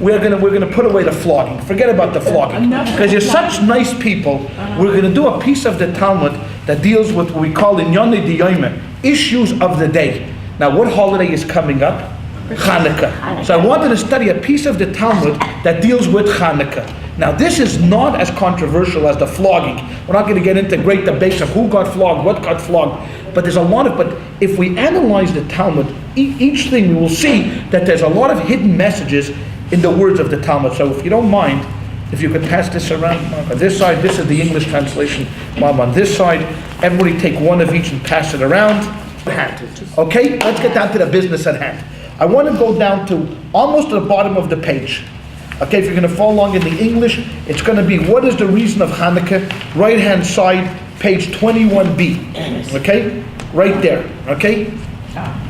we're gonna put away the flogging. Forget about the flogging, because you're such nice people. We're gonna do a piece of the Talmud that deals with what we call Inyonei Diyomah, issues of the day. Now, what holiday is coming up? Chanukah. So I wanted to study a piece of the Talmud that deals with Chanukah. Now, this is not as controversial as the flogging. We're not going to get into great debates of who got flogged, what got flogged. But there's a lot of, but if we analyze the Talmud, each thing, we will see that there's a lot of hidden messages in the words of the Talmud. So if you don't mind, if you could pass this around. On this side, this is the English translation. Mom, on this side, everybody take one of each and pass it around. Okay, let's get down to the business at hand. I want to go down to almost the bottom of the page. Okay, if you're going to follow along in the English, it's going to be what is the reason of Chanukah? Right hand side, page 21b. Okay, right there. Okay,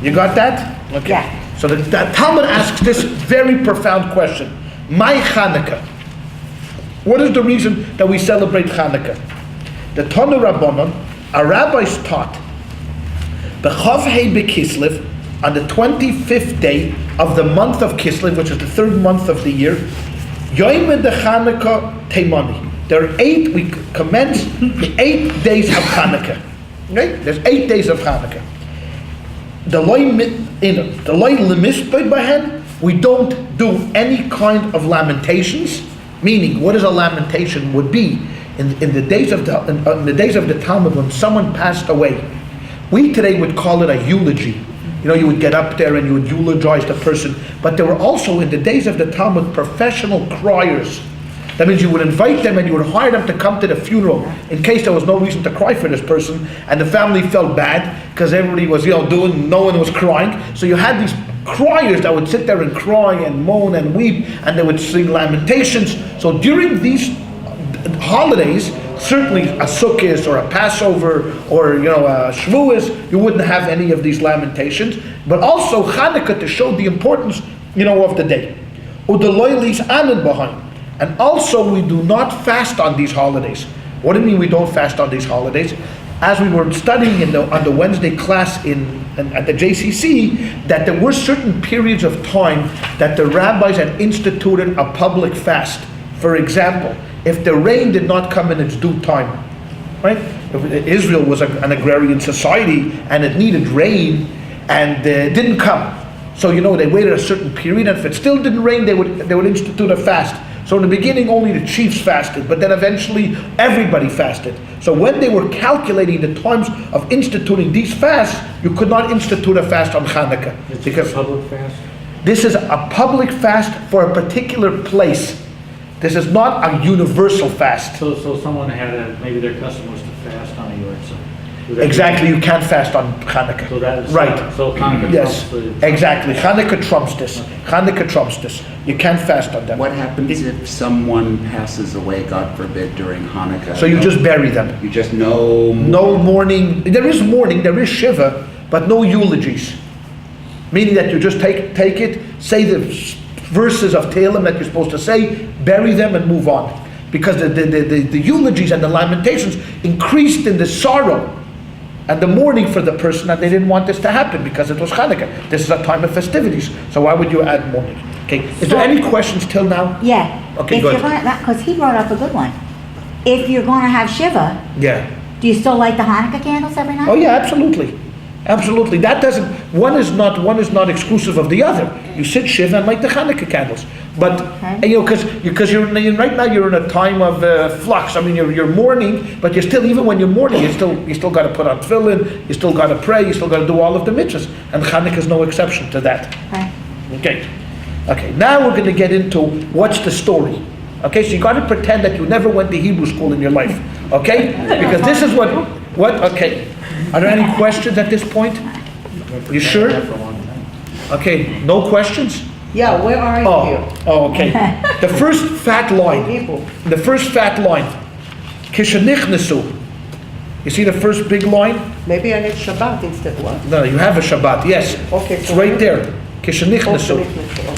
you got that? Okay. Yeah. So the Talmud asks this very profound question: My Chanukah. What is the reason that we celebrate Chanukah? The Tanu Rabbanon, our rabbis taught, B'chav Hei B'Kislev, on the 25th day of the month of Kislev, which is the third month of the year, Yoim de Chanukah Teimani. There are we commence the 8 days of Chanukah. Okay? There's 8 days of Chanukah. We don't do any kind of lamentations, meaning what is a lamentation would be in the days of the Talmud when someone passed away. We today would call it a eulogy. You know, you would get up there and you would eulogize the person. But there were also, in the days of the Talmud, professional criers. That means you would invite them and you would hire them to come to the funeral in case there was no reason to cry for this person and the family felt bad because everybody was, doing, no one was crying. So you had these criers that would sit there and cry and moan and weep, and they would sing lamentations. So during these holidays, certainly a Sukkot or a Passover or a Shavuos, you wouldn't have any of these lamentations. But also Chanukah to show the importance, of the day. And also we do not fast on these holidays. What do you mean we don't fast on these holidays? As we were studying on the Wednesday class at the JCC, that there were certain periods of time that the rabbis had instituted a public fast. For example, if the rain did not come in its due time, right? If Israel was an agrarian society and it needed rain and it didn't come, so they waited a certain period, and if it still didn't rain, they would institute a fast. So in the beginning, only the chiefs fasted, but then eventually everybody fasted. So when they were calculating the times of instituting these fasts, you could not institute a fast on Chanukah. It's because a public fast? This is a public fast for a particular place. This is not a universal fast. So someone had maybe their custom was to fast on a yard side. Exactly, you can't fast on Chanukah. So that is right. So Chanukah trumps exactly. Chanukah trumps this. Chanukah trumps this. You can't fast on them. What happens if someone passes away, God forbid, during Hanukkah? So you just bury them. You just no mourning. There is mourning, there is shiva, but no eulogies. Meaning that you just take it, say the verses of Tehillim that you're supposed to say, bury them and move on. Because the eulogies and the lamentations increased in the sorrow and the mourning for the person, and they didn't want this to happen because it was Chanukah. This is a time of festivities, so why would you add mourning? Okay, is there any questions till now? Yeah. Okay, good. Because he brought up a good one. If you're going to have Shiva, do you still light the Hanukkah candles every night? Oh yeah, absolutely. Absolutely. That doesn't, one is not exclusive of the other. You sit Shiva and light the Chanukah candles. But, because right now you're in a time of flux. I mean, you're mourning, but you're still, even when you're mourning, you still got to put on tefillin, you still got to pray, you still got to do all of the mitzvahs. And Chanukah is no exception to that. Okay, now we're going to get into what's the story. Okay, so you got to pretend that you never went to Hebrew school in your life. Okay? Because this is what, okay. Are there any questions at this point? You sure? Okay, no questions? Yeah, where are you here? Oh, okay. The first fat line. Kishanichnesu. You see the first big line? Maybe I need Shabbat instead of what? No, you have a Shabbat, yes. Okay. It's right there. Kishanichnesu.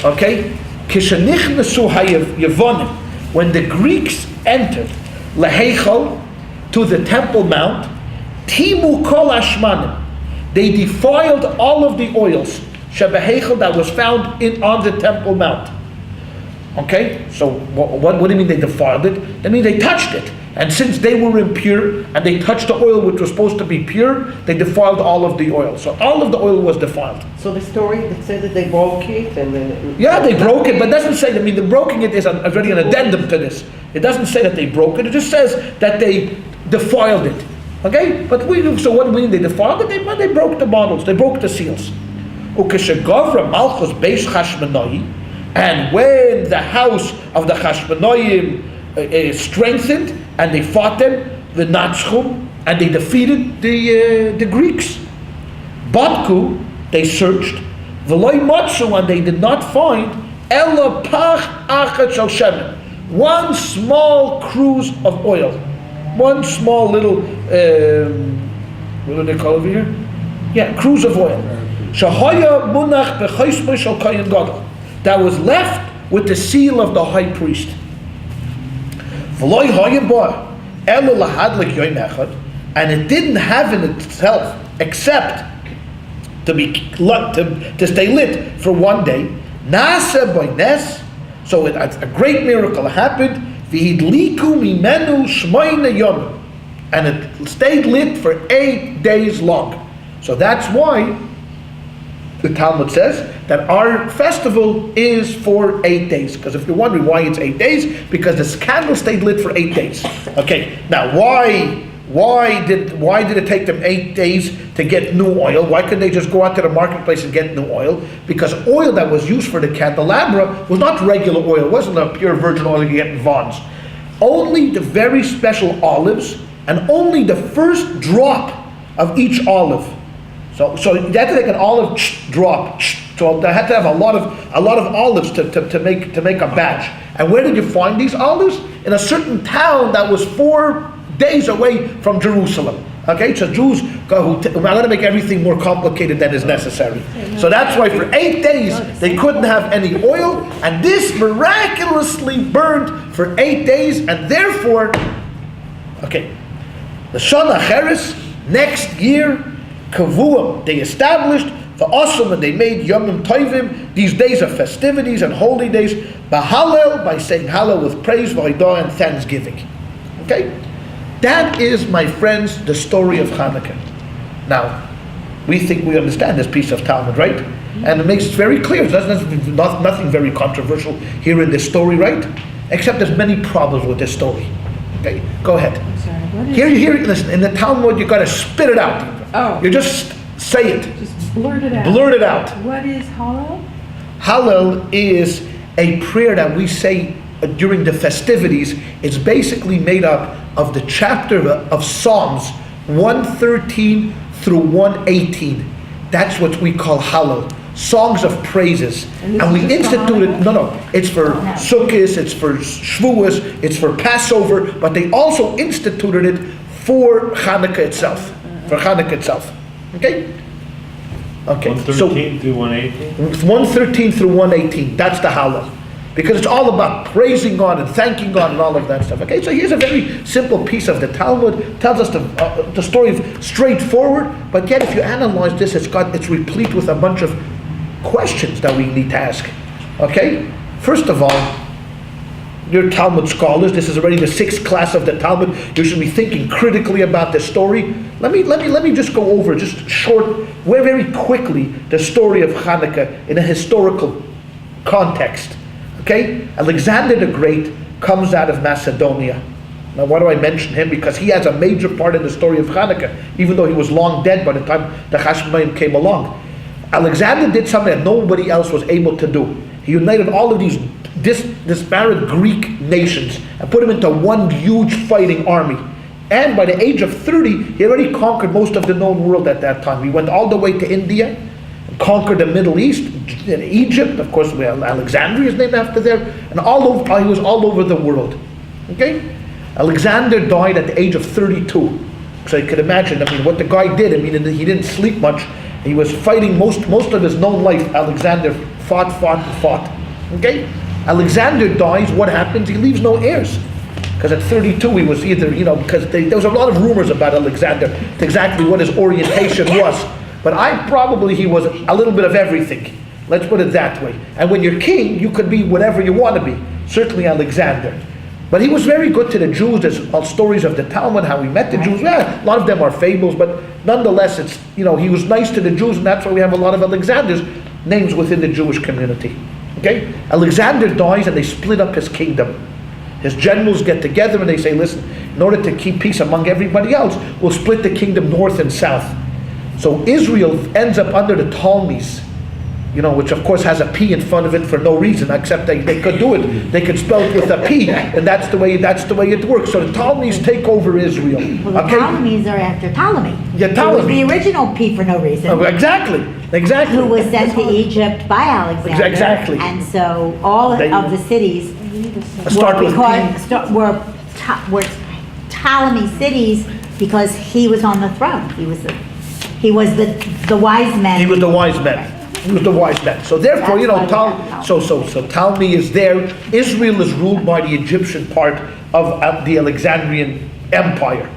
Okay? Kishanichnesu hayevonim. When the Greeks entered Leheichel, to the Temple Mount, Timu kol ashmanim. They defiled all of the oils. Shebeheichel, that was found on the Temple Mount. Okay, so what do you mean they defiled it? That means they touched it. And since they were impure and they touched the oil which was supposed to be pure, they defiled all of the oil. So all of the oil was defiled. So the story that said that they broke it and then... Yeah, they broke it, but it doesn't say, the broken it is already an addendum to this. It doesn't say that they broke it, it just says that they defiled it. Okay? But so what do we mean they defiled it? They broke the bottles, they broke the seals. And when the house of the Chashmonoim strengthened and they fought them, the Natzchum, and they defeated the Greeks. Batku, they searched, V'loi matzu, and they did not find Ela pach achat shel shemen, one small cruse of oil, one small little what do they call it over here? Yeah, cruse of oil. Shahaya munach b'chaismei shel kohen gadol, that was left with the seal of the high priest. And it didn't have in itself except to stay lit for one day. So a great miracle happened. And it stayed lit for 8 days long. So that's why the Talmud says that our festival is for 8 days. Because if you're wondering why it's 8 days, because this candle stayed lit for 8 days. Okay, now why did it take them 8 days to get new oil? Why couldn't they just go out to the marketplace and get new oil? Because oil that was used for the candelabra was not regular oil. It wasn't a pure virgin oil you get in Vons. Only the very special olives, and only the first drop of each olive. So they had to take an olive drop. So they had to have a lot of olives to make a batch. And where did you find these olives? In a certain town that was 4 days away from Jerusalem. Okay, so Jews go, I'm going to make everything more complicated than is necessary. So that's why for 8 days they couldn't have any oil, and this miraculously burned for 8 days, and therefore, okay, the Shana Cheres, next year, Kavuam, they established the Osam, and they made Yomim Tovim, these days of festivities and holy days, B'Hallel, by saying Hallel with praise, V'Hodah, and thanksgiving. Okay? That is, my friends, the story of Chanukah. Now, we think we understand this piece of Talmud, right? And it makes it very clear. There's nothing very controversial here in this story, right? Except there's many problems with this story. Okay, go ahead. I'm sorry, what is Here, listen, in the Talmud, you got to spit it out. Oh. You just say it. Just blurt it out. Blurt it out. What is Hallel? Hallel is a prayer that we say during the festivities. It's basically made up of the chapter of Psalms 113 through 118. That's what we call Hallel. Songs of praises. And we instituted, it's for Sukkot, it's for Shavuos, it's for Passover, but they also instituted it for Chanukah itself. For Chanukah itself. Okay? Okay. 113 through 118? 113 through 118. That's the Hallel. Because it's all about praising God and thanking God and all of that stuff. Okay, so here's a very simple piece of the Talmud. Tells us the story of straightforward, but yet if you analyze this, it's replete with a bunch of questions that we need to ask. Okay, first of all, you're Talmud scholars. This is already the 6th class of the Talmud. You should be thinking critically about this story. Let me just go over very quickly the story of Chanukah in a historical context. Okay, Alexander the Great comes out of Macedonia. Now, why do I mention him? Because he has a major part in the story of Chanukah, even though he was long dead by the time the Chashmonaim came along. Alexander did something that nobody else was able to do. He united all of these disparate Greek nations and put them into one huge fighting army. And by the age of 30, he already conquered most of the known world at that time. He went all the way to India, conquered the Middle East, in Egypt, of course, Alexandria is named after there, and he was all over the world. Okay? Alexander died at the age of 32. So you could imagine, what the guy did, he didn't sleep much. He was fighting most of his known life. Alexander fought. Okay? Alexander dies, what happens? He leaves no heirs. Because at 32 he was either, because there was a lot of rumors about Alexander, exactly what his orientation was. But he was a little bit of everything. Let's put it that way. And when you're king, you could be whatever you want to be. certainly Alexander. But he was very good to the Jews. There's all stories of the Talmud, how he met the Jews. Yeah, a lot of them are fables, but nonetheless, it's, he was nice to the Jews, and that's why we have a lot of Alexander's names within the Jewish community. Okay? Alexander dies and they split up his kingdom. His generals get together and they say, listen, in order to keep peace among everybody else, we'll split the kingdom north and south. So Israel ends up under the Ptolemies, which of course has a P in front of it for no reason, except they could do it. They could spell it with a P, and that's the way it works. So the Ptolemies take over Israel. Well, the Ptolemies are after Ptolemy. Yeah, Ptolemy. It was the original P for no reason. Oh, exactly. Who was sent to Egypt by Alexander. Exactly. And so all of the cities were Ptolemy cities because he was on the throne. He was the wise man. He was the wise man. So therefore, so Ptolemy is there. Israel is ruled by the Egyptian part of the Alexandrian Empire.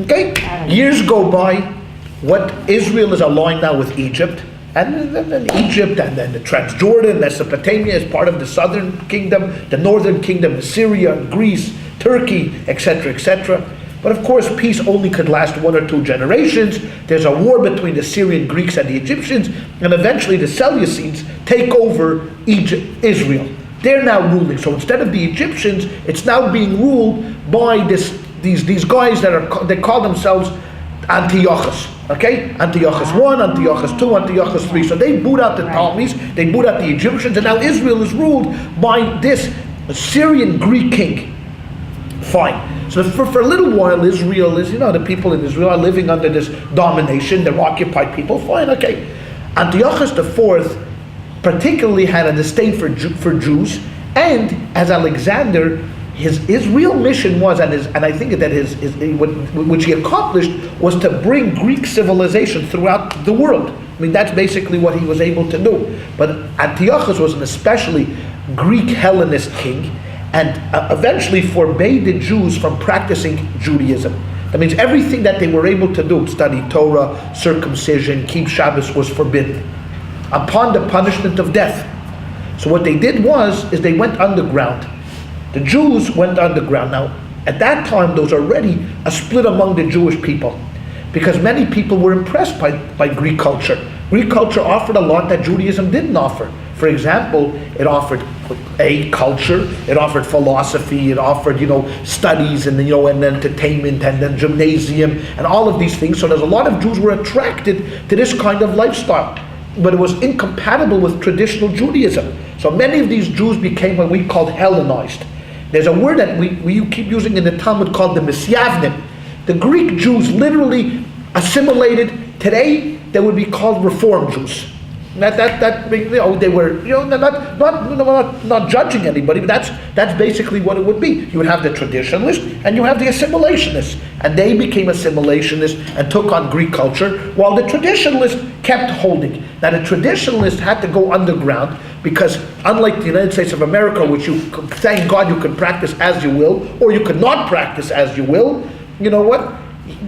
Okay? Years go by. What Israel is aligned now with Egypt, and then Egypt, and then the Transjordan, Mesopotamia is part of the southern kingdom, the northern kingdom, Syria, Greece, Turkey, etc., etc. But of course, peace only could last 1 or 2 generations. There's a war between the Syrian Greeks and the Egyptians, and eventually the Seleucids take over Israel. They're now ruling. So instead of the Egyptians, it's now being ruled by these guys they call themselves Antiochus. Okay? Antiochus 1, Antiochus 2, Antiochus 3. So they boot out the Ptolemies, they boot out the Egyptians, and now Israel is ruled by this Syrian Greek king. Fine. So for a little while, Israel is, the people in Israel are living under this domination. They're occupied people. Fine, okay. Antiochus IV particularly had a disdain for Jews, and as Alexander, his real mission was, and I think that which he accomplished, was to bring Greek civilization throughout the world. I mean, that's basically what he was able to do. But Antiochus was an especially Greek Hellenist king, and eventually forbade the Jews from practicing Judaism. That means everything that they were able to do, study Torah, circumcision, keep Shabbos, was forbidden, upon the punishment of death. So what they did is they went underground. The Jews went underground. Now, at that time, there was already a split among the Jewish people, because many people were impressed by Greek culture. Greek culture offered a lot that Judaism didn't offer. For example, it offered culture, it offered philosophy, it offered studies and and entertainment and then gymnasium and all of these things. So there's a lot of Jews were attracted to this kind of lifestyle, but it was incompatible with traditional Judaism. So many of these Jews became what we call Hellenized. There's a word that we keep using in the Talmud called the Misyavnim. The Greek Jews literally assimilated. Today they would be called Reform Jews. They were not judging anybody, but that's basically what it would be. You would have the traditionalists and you have the assimilationists, and they became assimilationists and took on Greek culture, while the traditionalists kept holding. Now the traditionalists had to go underground, because unlike the United States of America, which thank God you could practice as you will, or you could not practice as you will, you know what?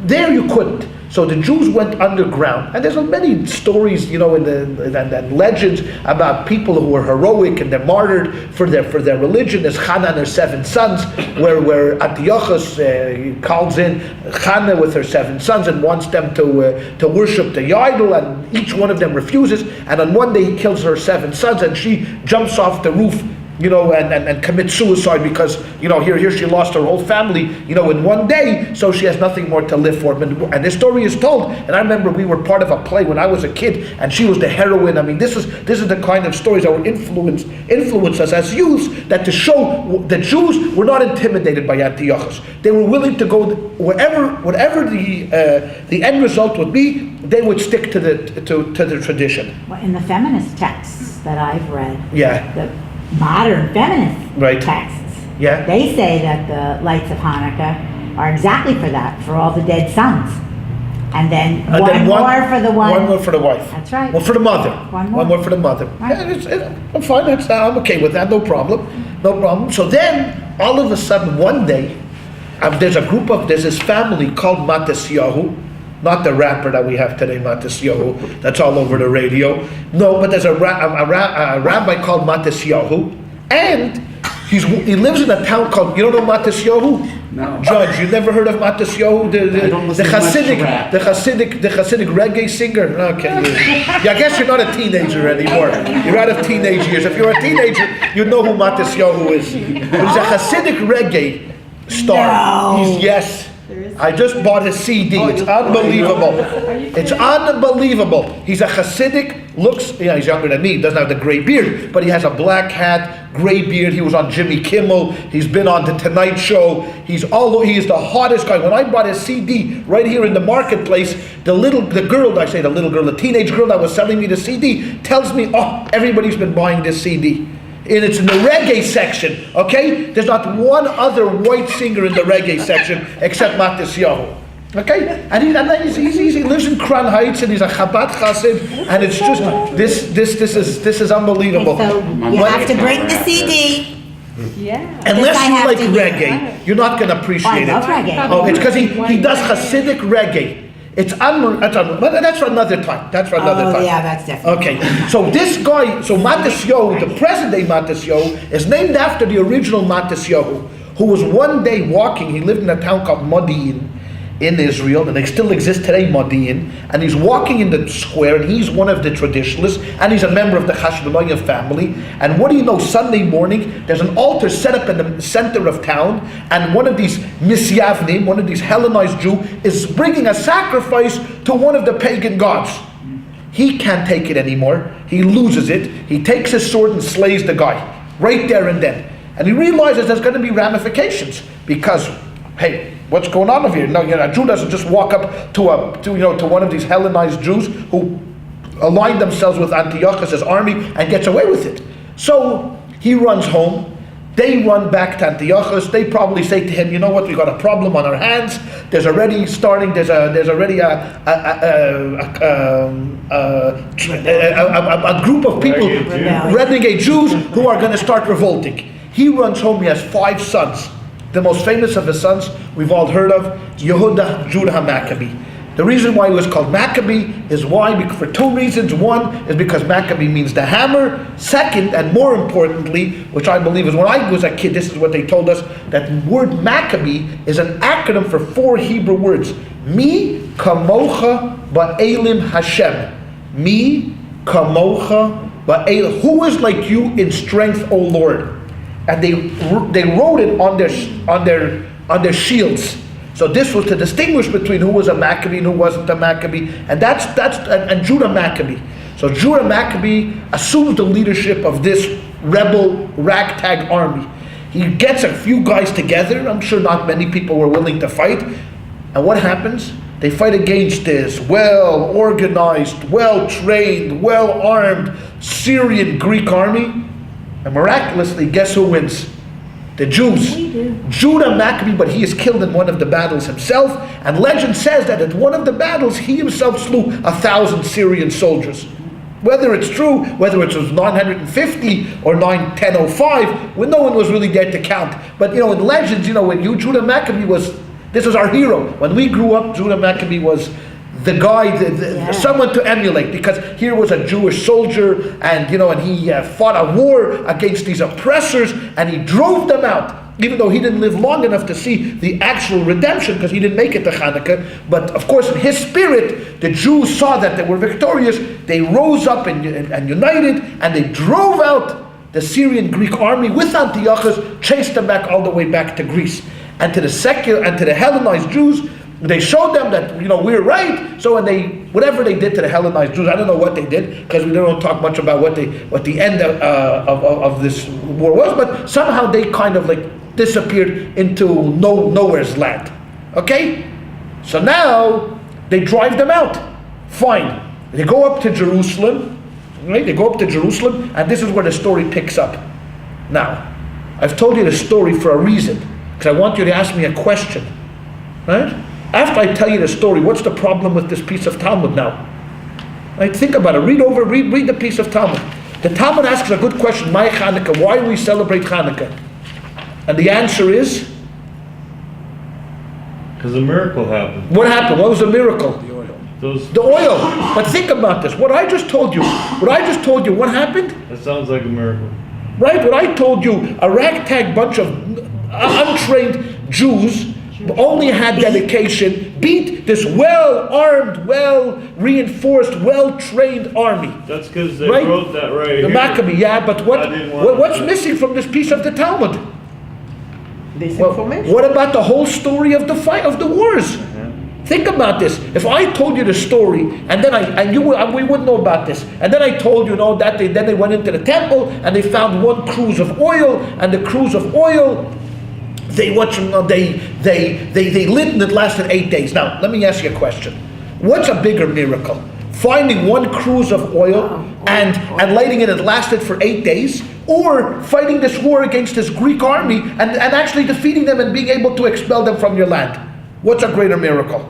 There you couldn't. So the Jews went underground, and there's many stories, and legends about people who were heroic and they're martyred for their religion. There's Hannah and her 7 sons, where Antiochus calls in Hannah with her 7 sons and wants them to worship the idol, and each one of them refuses. And on one day he kills her 7 sons, and she jumps off the roof, and commit suicide, because, here she lost her whole family, in one day, so she has nothing more to live for. And this story is told, and I remember we were part of a play when I was a kid, and she was the heroine. I mean, this is the kind of stories that were influence us as youths, that to show the Jews were not intimidated by Antiochus. They were willing to go whatever the end result would be, they would stick to the tradition. Well, in the feminist texts that I've read, the modern feminist texts, they say that the lights of Hanukkah are exactly for that, for all the dead sons. And then one more for the wife. One more for the wife. That's right. One for the mother. One more for the mother. Right. I'm fine. I'm okay with that. No problem. So then, all of a sudden, one day, there's this family called Matisyahu. Not the rapper that we have today, Matisyahu. That's all over the radio. No, but there's a rabbi called Matisyahu, and He lives in a town called, you don't know Matisyahu? No. Judge, you never heard of Matisyahu? I don't listen to much rap. The Hasidic reggae singer? Okay. Yeah, I guess you're not a teenager anymore. You're out of teenage years. If you're a teenager, you know who Matisyahu is. But he's a Hasidic reggae star. No. Yes. I just bought his CD. It's unbelievable. It's unbelievable. He's a Hasidic, he's younger than me, doesn't have the gray beard, but he has a black hat, gray beard. He was on Jimmy Kimmel. He's been on the Tonight Show. He is the hottest guy. When I bought his CD right here in the marketplace, the teenage girl that was selling me the CD tells me, oh, everybody's been buying this CD. And it's in the reggae section, okay? There's not one other white singer in the reggae section except Matisyahu, okay? And he lives in Crown Heights, and he's a Chabad Chassid, and it's just this is unbelievable. So you have to bring the CD. Yeah. Unless you like to reggae, you're not going to appreciate I love it. reggae. Oh, it's because he does Hasidic reggae. It's unbelievable. But that's for another time. Oh, yeah, that's different. Okay, so this guy, Matisyahu, the present day Matisyahu, is named after the original Matisyahu, who was one day walking. He lived in a town called Modi'in in Israel, and they still exist today, Modi'in. And he's walking in the square, and he's one of the traditionalists, and he's a member of the Hashmonaim family. And what do you know? Sunday morning, there's an altar set up in the center of town, and one of these Misyavnim, one of these Hellenized Jews, is bringing a sacrifice to one of the pagan gods. He can't take it anymore. He loses it. He takes his sword and slays the guy right there and then. And he realizes there's going to be ramifications because, hey, what's going on over here? No, a Jew doesn't just walk up to one of these Hellenized Jews who align themselves with Antiochus' army and gets away with it. So he runs home. They run back to Antiochus. They probably say to him, you know what? We got a problem on our hands. There's already a group of people, renegade Jews, who are going to start revolting. He runs home. He has 5 sons. The most famous of his sons we've all heard of, Yehuda Judah Maccabee. The reason why he was called Maccabee is for 2 reasons. One is because Maccabee means the hammer. Second, and more importantly, which I believe is when I was a kid, this is what they told us, that word Maccabee is an acronym for 4 Hebrew words. Mi kamocha ba'elim Hashem. Mi kamocha ba'elim. Who is like you in strength, O Lord? And they wrote it on their shields. So this was to distinguish between who was a Maccabee and who wasn't a Maccabee, and that's Judah Maccabee. So Judah Maccabee assumes the leadership of this rebel ragtag army. He gets a few guys together. I'm sure not many people were willing to fight. And what happens? They fight against this well-organized, well-trained, well-armed Syrian Greek army. And miraculously, guess who wins? The Jews. Judah Maccabee, but he is killed in one of the battles himself. And legend says that at one of the battles, he himself slew 1,000 Syrian soldiers. Whether it's true, whether it was 950 or 1005, well, no one was really there to count. But in legends, Judah Maccabee this was our hero. When we grew up, Judah Maccabee was the guy, someone to emulate, because here was a Jewish soldier, and he fought a war against these oppressors, and he drove them out. Even though he didn't live long enough to see the actual redemption, because he didn't make it to Chanukah, but of course in his spirit, the Jews saw that they were victorious. They rose up and united, and they drove out the Syrian Greek army with Antiochus, chased them back all the way back to Greece, and to the Hellenized Jews. They showed them that we're right. So whatever they did to the Hellenized Jews, I don't know what they did, because we don't talk much about what the end of this war was. But somehow they kind of disappeared into nowhere's land. Okay, so now they drive them out. Fine, they go up to Jerusalem. Right, they go up to Jerusalem, and this is where the story picks up. Now, I've told you the story for a reason, because I want you to ask me a question, right? After I tell you the story, what's the problem with this piece of Talmud now? Right? Think about it. Read the piece of Talmud. The Talmud asks a good question. My Chanukah, why do we celebrate Chanukah? And the answer is? Because a miracle happened. What happened? What was the miracle? The oil. But think about this. What I just told you, what happened? That sounds like a miracle. right? When I told you a ragtag bunch of untrained Jews only had dedication, beat this well-armed, well-reinforced, well-trained army. That's because they Right? wrote that right The here. Maccabee, yeah, but what's missing from this piece of the Talmud? This Well, information. what about the whole story of the fight of the wars? Think about this. If I told you the story, and then we wouldn't know about this, and then I told you, that then they went into the temple and they found one cruse of oil, and the cruse of oil they lit and it lasted 8 days. Now let me ask you a question: what's a bigger miracle? Finding one cruse of oil and lighting it lasted for 8 days, or fighting this war against this Greek army and actually defeating them and being able to expel them from your land? What's a greater miracle?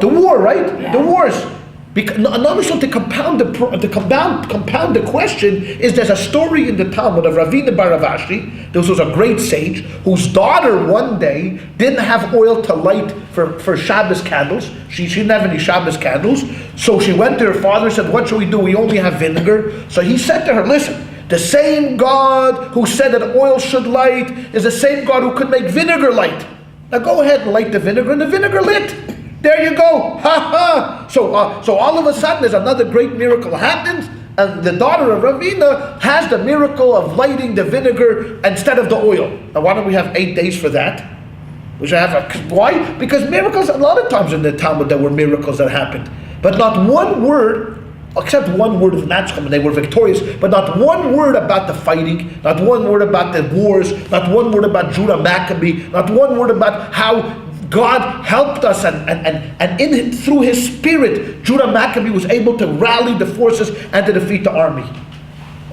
The war, right? Yeah. The wars. Another something to compound the question is there's a story in the Talmud of Ravina Baravashi. This was a great sage whose daughter one day didn't have oil to light for Shabbos candles. She didn't have any Shabbos candles, so she went to her father and said, "What should we do? We only have vinegar." So he said to her, "Listen, the same God who said that oil should light is the same God who could make vinegar light. Now go ahead and light the vinegar, and the vinegar lit. There you go, ha ha." So all of a sudden, there's another great miracle happens, and the daughter of Ravina has the miracle of lighting the vinegar instead of the oil. Now, why don't we have 8 days for that? We should have why? Because miracles, a lot of times in the Talmud there were miracles that happened, but not one word. Except one word of Natschem, and they were victorious, but not one word about the fighting, not one word about the wars, not one word about Judah Maccabee, not one word about how God helped us and through His Spirit, Judah Maccabee was able to rally the forces and to defeat the army.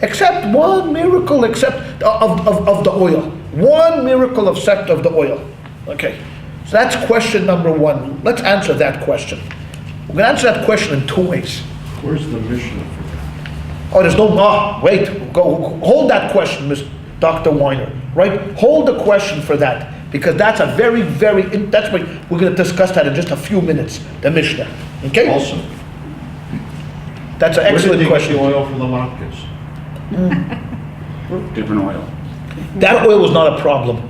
Except one miracle, except of the oil. One miracle except of the oil. Okay, so that's question number one. Let's answer that question. We're going to answer that question in two ways. Where's the Mishnah for that? Oh, there's no, wait, hold that question, Ms. Dr. Weiner, right? Hold the question for that, because that's a very, that's what we're going to discuss that in just a few minutes, the Mishnah, okay? Also, That's an excellent question. Where did they get the oil from the latkes? Different oil. That oil was not a problem.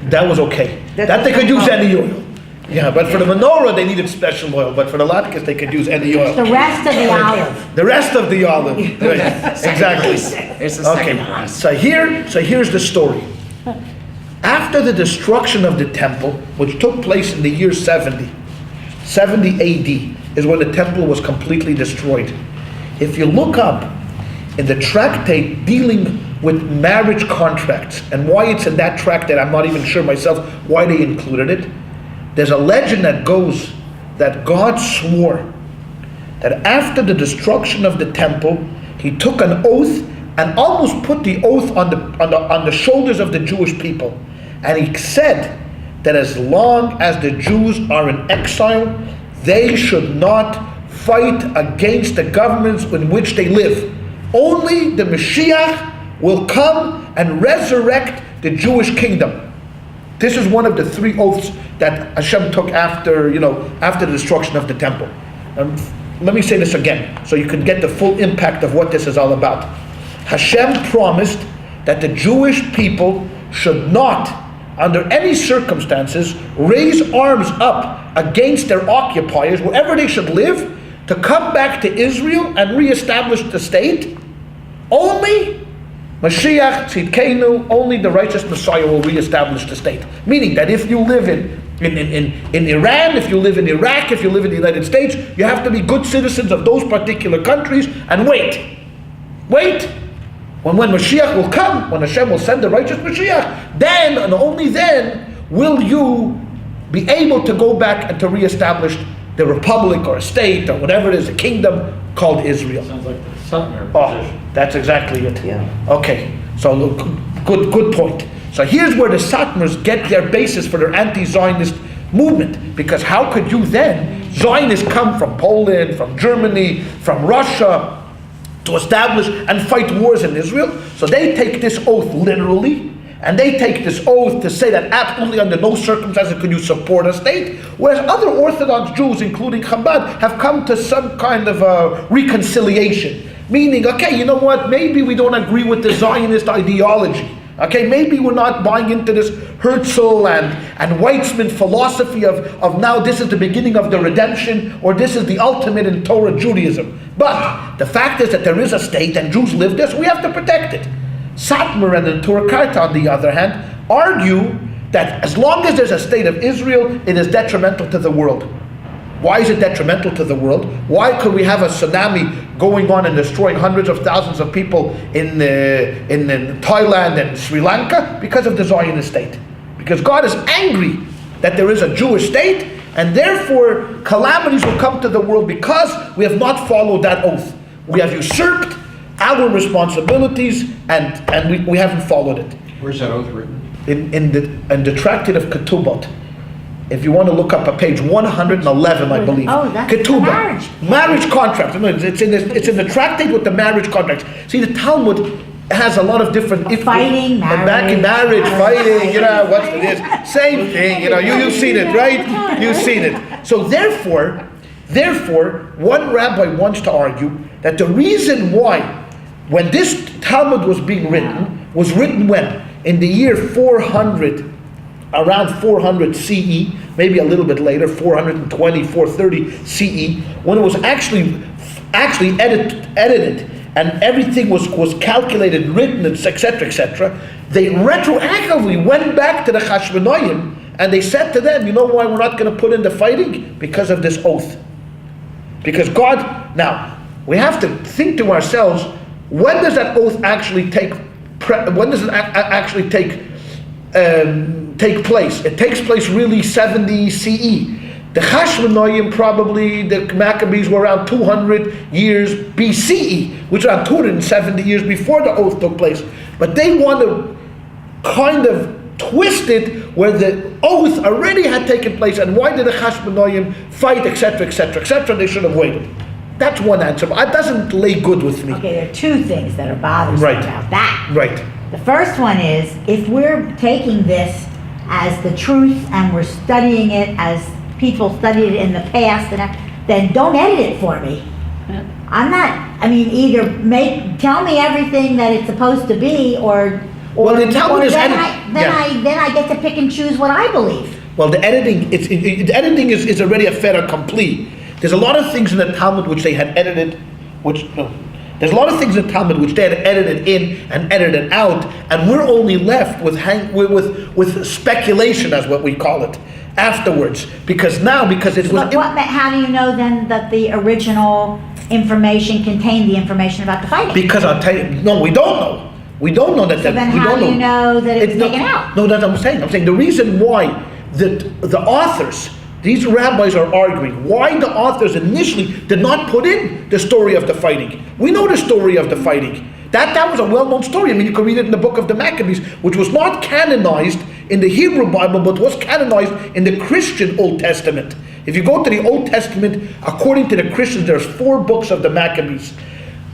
That was okay. That they could use any oil. Yeah, but for the menorah they needed special oil, but for the latkes they could use any oil. The rest of the olive. The rest of the olive. Right. Exactly. There's a second Okay, one. so here's the story. After the destruction of the temple, which took place in the year 70 AD, is when the temple was completely destroyed. If you look up in the tractate dealing with marriage contracts, and why it's in that tractate, I'm not even sure myself why they included it. There's a legend that goes that God swore that after the destruction of the temple, He took an oath and almost put the oath on the shoulders of the Jewish people, and He said that as long as the Jews are in exile, they should not fight against the governments in which they live. Only the Mashiach will come and resurrect the Jewish kingdom. This is one of the three oaths that Hashem took after the destruction of the temple. Let me say this again, so you can get the full impact of what this is all about. Hashem promised that the Jewish people should not, under any circumstances, raise arms up against their occupiers, wherever they should live, to come back to Israel and reestablish the state. Only Mashiach Tzidkenu, only the righteous Messiah will reestablish the state. Meaning that if you live in Iran, if you live in Iraq, if you live in the United States, you have to be good citizens of those particular countries and wait. When Mashiach will come, when Hashem will send the righteous Mashiach, then and only then will you be able to go back and to reestablish the republic or a state or whatever it is, a kingdom called Israel. Sounds like the Sutner Oh, position. that's exactly it. Yeah. Okay, so look, good point. So here's where the Satmars get their basis for their anti-Zionist movement. Because how could you then, Zionists come from Poland, from Germany, from Russia, to establish and fight wars in Israel? So they take this oath literally, and they take this oath to say that absolutely under no circumstances could you support a state, whereas other Orthodox Jews, including Chabad, have come to some kind of reconciliation. Meaning, okay, you know what, maybe we don't agree with the Zionist ideology. Okay, maybe we're not buying into this Herzl and Weizmann philosophy of now this is the beginning of the redemption, or this is the ultimate in Torah Judaism. But the fact is that there is a state and Jews live there, so we have to protect it. Satmar and the Torah Karta, on the other hand, argue that as long as there's a state of Israel, it is detrimental to the world. Why is it detrimental to the world? Why could we have a tsunami going on and destroying hundreds of thousands of people in Thailand and Sri Lanka? Because of the Zionist state. Because God is angry that there is a Jewish state, and therefore calamities will come to the world because we have not followed that oath. We have usurped our responsibilities and we haven't followed it. Where's that oath written? In the Tractate of Ketubot. If you want to look up a page 111, I believe. Oh, that's the marriage contract. No, it's in the tractate with the marriage contracts. See, the Talmud has a lot of different fighting, marriage, fighting. You know what it is. Same thing. You know, you've seen it, right? You've seen it. So therefore, one rabbi wants to argue that the reason why, when this Talmud was being written, was written when? In the year 400. Around 400 CE, maybe a little bit later, 420, 430 CE, when it was actually edited and everything was calculated, written, etc., etc., they retroactively went back to the Chashmonaim and they said to them, you know why we're not going to put in the fighting? Because of this oath. Because God, now, we have to think to ourselves, when does that oath actually take place? It takes place really 70 CE. The Chashmonaim, probably the Maccabees, were around 200 years BCE, which is around 270 years before the oath took place. But they want to kind of twist it where the oath already had taken place, and why did the Chashmonaim fight, etc., etc., etc., they should have waited. That's one answer, but that doesn't lay good with me. Okay, there are two things that are bothersome about that. Right. The first one is, if we're taking this as the truth and we're studying it as people studied it in the past, then don't edit it for me. Either tell me everything that it's supposed to be, or the Talmud is then I get to pick and choose what I believe. Well, the editing is already a fait accompli. There's a lot of things in the Talmud which they had edited, there's a lot of things in the Talmud which they had edited in and edited out, and we're only left with speculation, as what we call it, afterwards. Because it was. How do you know then that the original information contained the information about the fighting? Because I'll tell you, no, we don't know. We don't know that. So then how do you know that it's taken out? No, that's what I'm saying. I'm saying the reason why the authors, these rabbis are arguing why the authors initially did not put in the story of the fighting. We know the story of the fighting. That was a well-known story. You can read it in the book of the Maccabees, which was not canonized in the Hebrew Bible, but was canonized in the Christian Old Testament. If you go to the Old Testament, according to the Christians, there's 4 books of the Maccabees.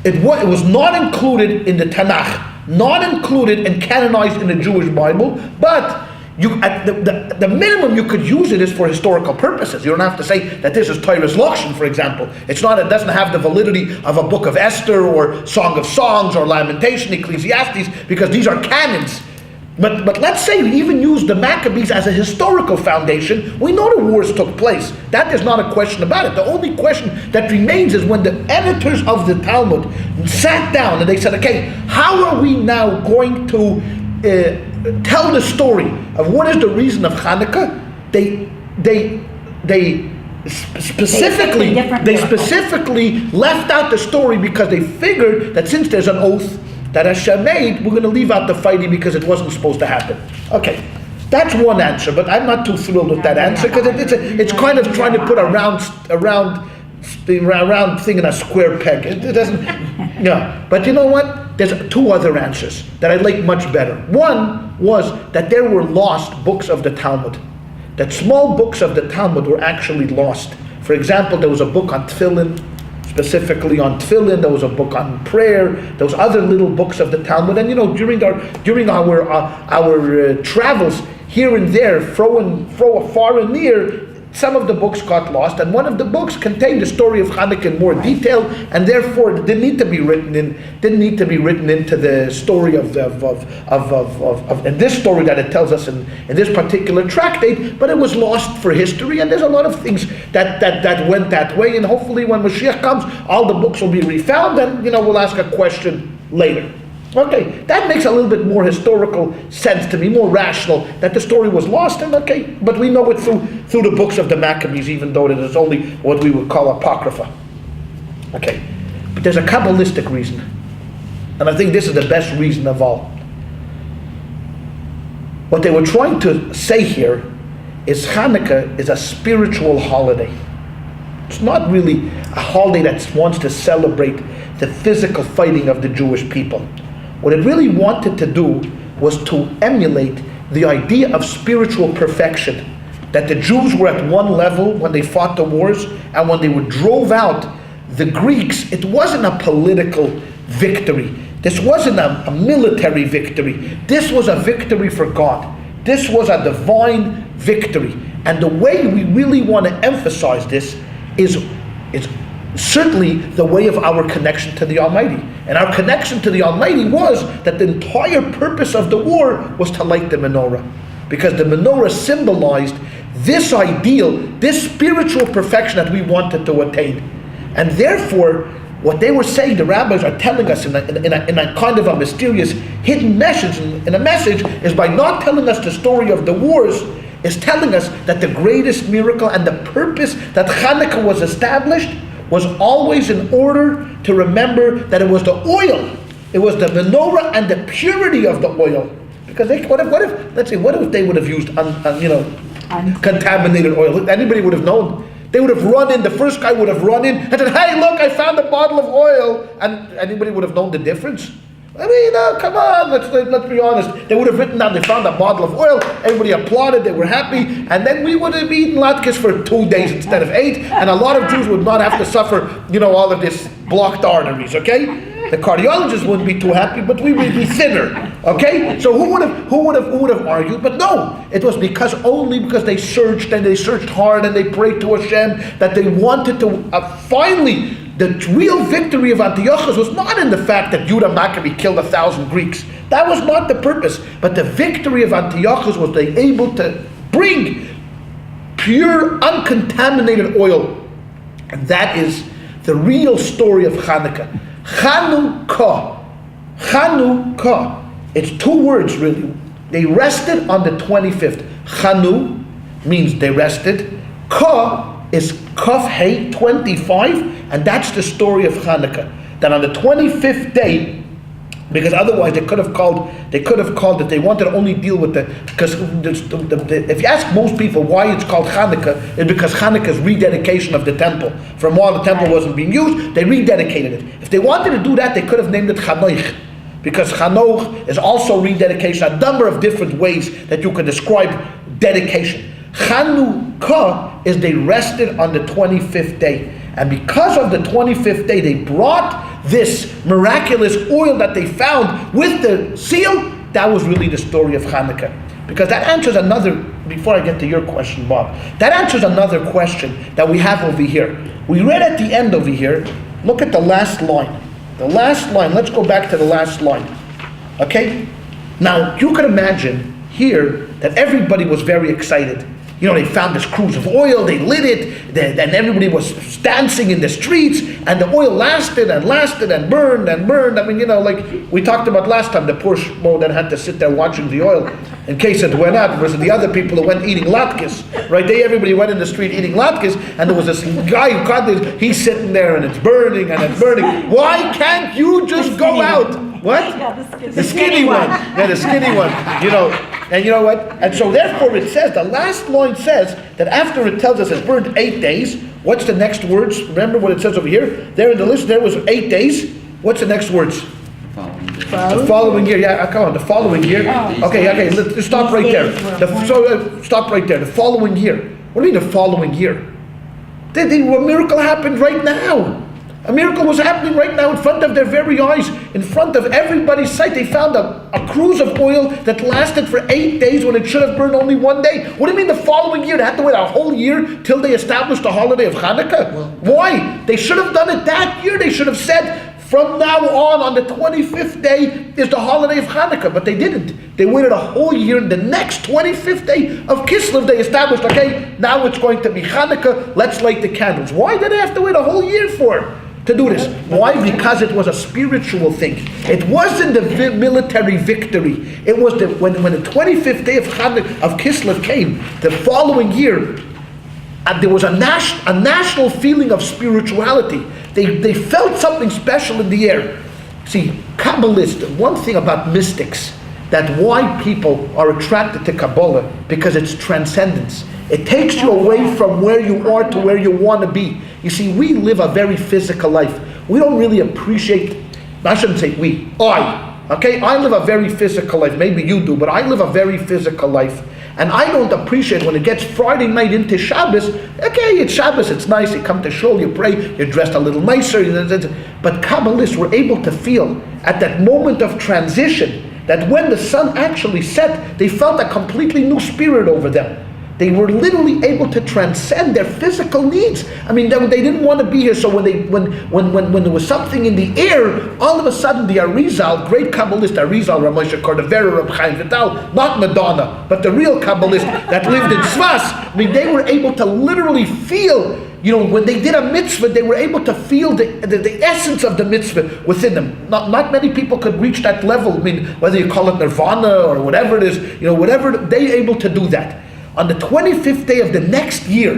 It was not included in the Tanakh, not included and canonized in the Jewish Bible, but at the minimum you could use it is for historical purposes. You don't have to say that this is Torah's Lashon, for example. It doesn't have the validity of a book of Esther or Song of Songs or Lamentation, Ecclesiastes, because these are canons. But let's say we even use the Maccabees as a historical foundation. We know the wars took place. That is not a question about it. The only question that remains is when the editors of the Talmud sat down and they said, okay, how are we now going to tell the story of what is the reason of Chanukah? They specifically left out the story because they figured that since there's an oath that Hashem made, we're going to leave out the fighting because it wasn't supposed to happen. Okay, that's one answer, but I'm not too thrilled with that answer because it's kind of trying to put a round thing in a square peg. It doesn't. Yeah, but you know what? There's 2 other answers that I like much better. One was that there were lost books of the Talmud. That small books of the Talmud were actually lost. For example, there was a book on tefillin, specifically on tefillin. There was a book on prayer. There was other little books of the Talmud. And during our travels here and there, fro far and near, some of the books got lost, and one of the books contained the story of Chanukah in more detail, and therefore it didn't need to be written into the story of this story that it tells us in this particular tractate, but it was lost for history, and there's a lot of things that went that way, and hopefully when Mashiach comes, all the books will be refound, and we'll ask a question later. Okay, that makes a little bit more historical sense to me, more rational, that the story was lost, and okay, but we know it through the books of the Maccabees, even though it is only what we would call Apocrypha. Okay, but there's a Kabbalistic reason, and I think this is the best reason of all. What they were trying to say here is Chanukah is a spiritual holiday. It's not really a holiday that wants to celebrate the physical fighting of the Jewish people. What it really wanted to do was to emulate the idea of spiritual perfection, that the Jews were at one level when they fought the wars, and when they drove out the Greeks, it wasn't a political victory. This wasn't a military victory. This was a victory for God. This was a divine victory. And the way we really want to emphasize this is certainly the way of our connection to the Almighty. And our connection to the Almighty was that the entire purpose of the war was to light the menorah. Because the menorah symbolized this ideal, this spiritual perfection that we wanted to attain. And therefore, what they were saying, the rabbis are telling us in a kind of a mysterious hidden message, in a message, is by not telling us the story of the wars, is telling us that the greatest miracle and the purpose that Chanukah was established was always in order to remember that it was the oil, it was the menorah and the purity of the oil. Because what if they would have used contaminated oil? Anybody would have known. They would have run in. The first guy would have run in and said, "Hey, look! I found a bottle of oil," and anybody would have known the difference. I mean, come on, let's be honest. They would have written down they found a bottle of oil, everybody applauded, they were happy, and then we would have eaten latkes for 2 days instead of 8, and a lot of Jews would not have to suffer, all of this blocked arteries, okay? The cardiologists wouldn't be too happy, but we would be thinner, okay? So who would have argued? But no, it was only because they searched hard and they prayed to Hashem that they wanted to finally. The real victory of Antiochus was not in the fact that Judah Maccabee killed 1,000 Greeks. That was not the purpose. But the victory of Antiochus was they able to bring pure, uncontaminated oil. And that is the real story of Chanukah. Chanukah. Chanukah. It's 2 words really. They rested on the 25th. Chanu means they rested. Ka is Kaf Hey 25. And that's the story of Chanukah. That on the 25th day, because otherwise they could have called it, they wanted to only deal with because if you ask most people why it's called Chanukah, it's because Chanukah's rededication of the temple. From while the temple wasn't being used, they rededicated it. If they wanted to do that, they could have named it Chanoich. Because Chanoch is also rededication, a number of different ways that you could describe dedication. Chanukah is they rested on the 25th day. And because of the 25th day, they brought this miraculous oil that they found with the seal. That was really the story of Chanukah. Because that answers before I get to your question, Bob, that answers another question that we have over here. We read at the end over here, look at the last line. The last line, let's go back to the last line. Okay? Now, you can imagine here that everybody was very excited. They found this cruse of oil, they lit it, and everybody was dancing in the streets, and the oil lasted and burned and burned. I mean, like we talked about last time, the poor shmo that had to sit there watching the oil in case it went out, versus the other people who went eating latkes, right? Everybody went in the street eating latkes, and there was this guy who caught this, he's sitting there and it's burning and it's burning. Why can't you just go out? What? The skinny one. Yeah, the skinny one. And you know what? And so therefore it says, the last line says that after it tells us it's burned 8 days, what's the next words? Remember what it says over here? There in the list, there was 8 days. What's the next words? The following year. Yeah, come on, the following year. Okay, let's stop right there. Stop right there. The following year. What do you mean the following year? The miracle happened right now. A miracle was happening right now in front of their very eyes, in front of everybody's sight. They found a cruse of oil that lasted for 8 days when it should have burned only 1 day. What do you mean the following year? They had to wait a whole year till they established the holiday of Chanukah? Why? They should have done it that year. They should have said, from now on the 25th day is the holiday of Chanukah. But they didn't. They waited a whole year, and the next 25th day of Kislev they established, okay, now it's going to be Chanukah, let's light the candles. Why did they have to wait a whole year for to do this? Why? Because it was a spiritual thing. It wasn't the military victory. It was when the 25th day of Kislev came, the following year, there was a national feeling of spirituality. They felt something special in the air. See, Kabbalists, one thing about mystics, that why people are attracted to Kabbalah, because it's transcendence. It takes you away from where you are to where you want to be. You see, we live a very physical life. We don't really appreciate, I shouldn't say we, I live a very physical life. Maybe you do, but I live a very physical life. And I don't appreciate when it gets Friday night into Shabbos. Okay, it's Shabbos, it's nice, you come to shul, you pray, you're dressed a little nicer. But Kabbalists were able to feel at that moment of transition that when the sun actually set, they felt a completely new spirit over them. They were literally able to transcend their physical needs. I mean, they didn't want to be here, so when there was something in the air, all of a sudden the Arizal, great Kabbalist Arizal, Ramosha Cordovera, Reb Chaim Vital, not Madonna, but the real Kabbalist that lived in Svas, I mean, they were able to literally feel, when they did a mitzvah, they were able to feel the essence of the mitzvah within them. Not many people could reach that level. I mean, whether you call it nirvana or whatever it is, whatever, they're able to do that. On the 25th day of the next year,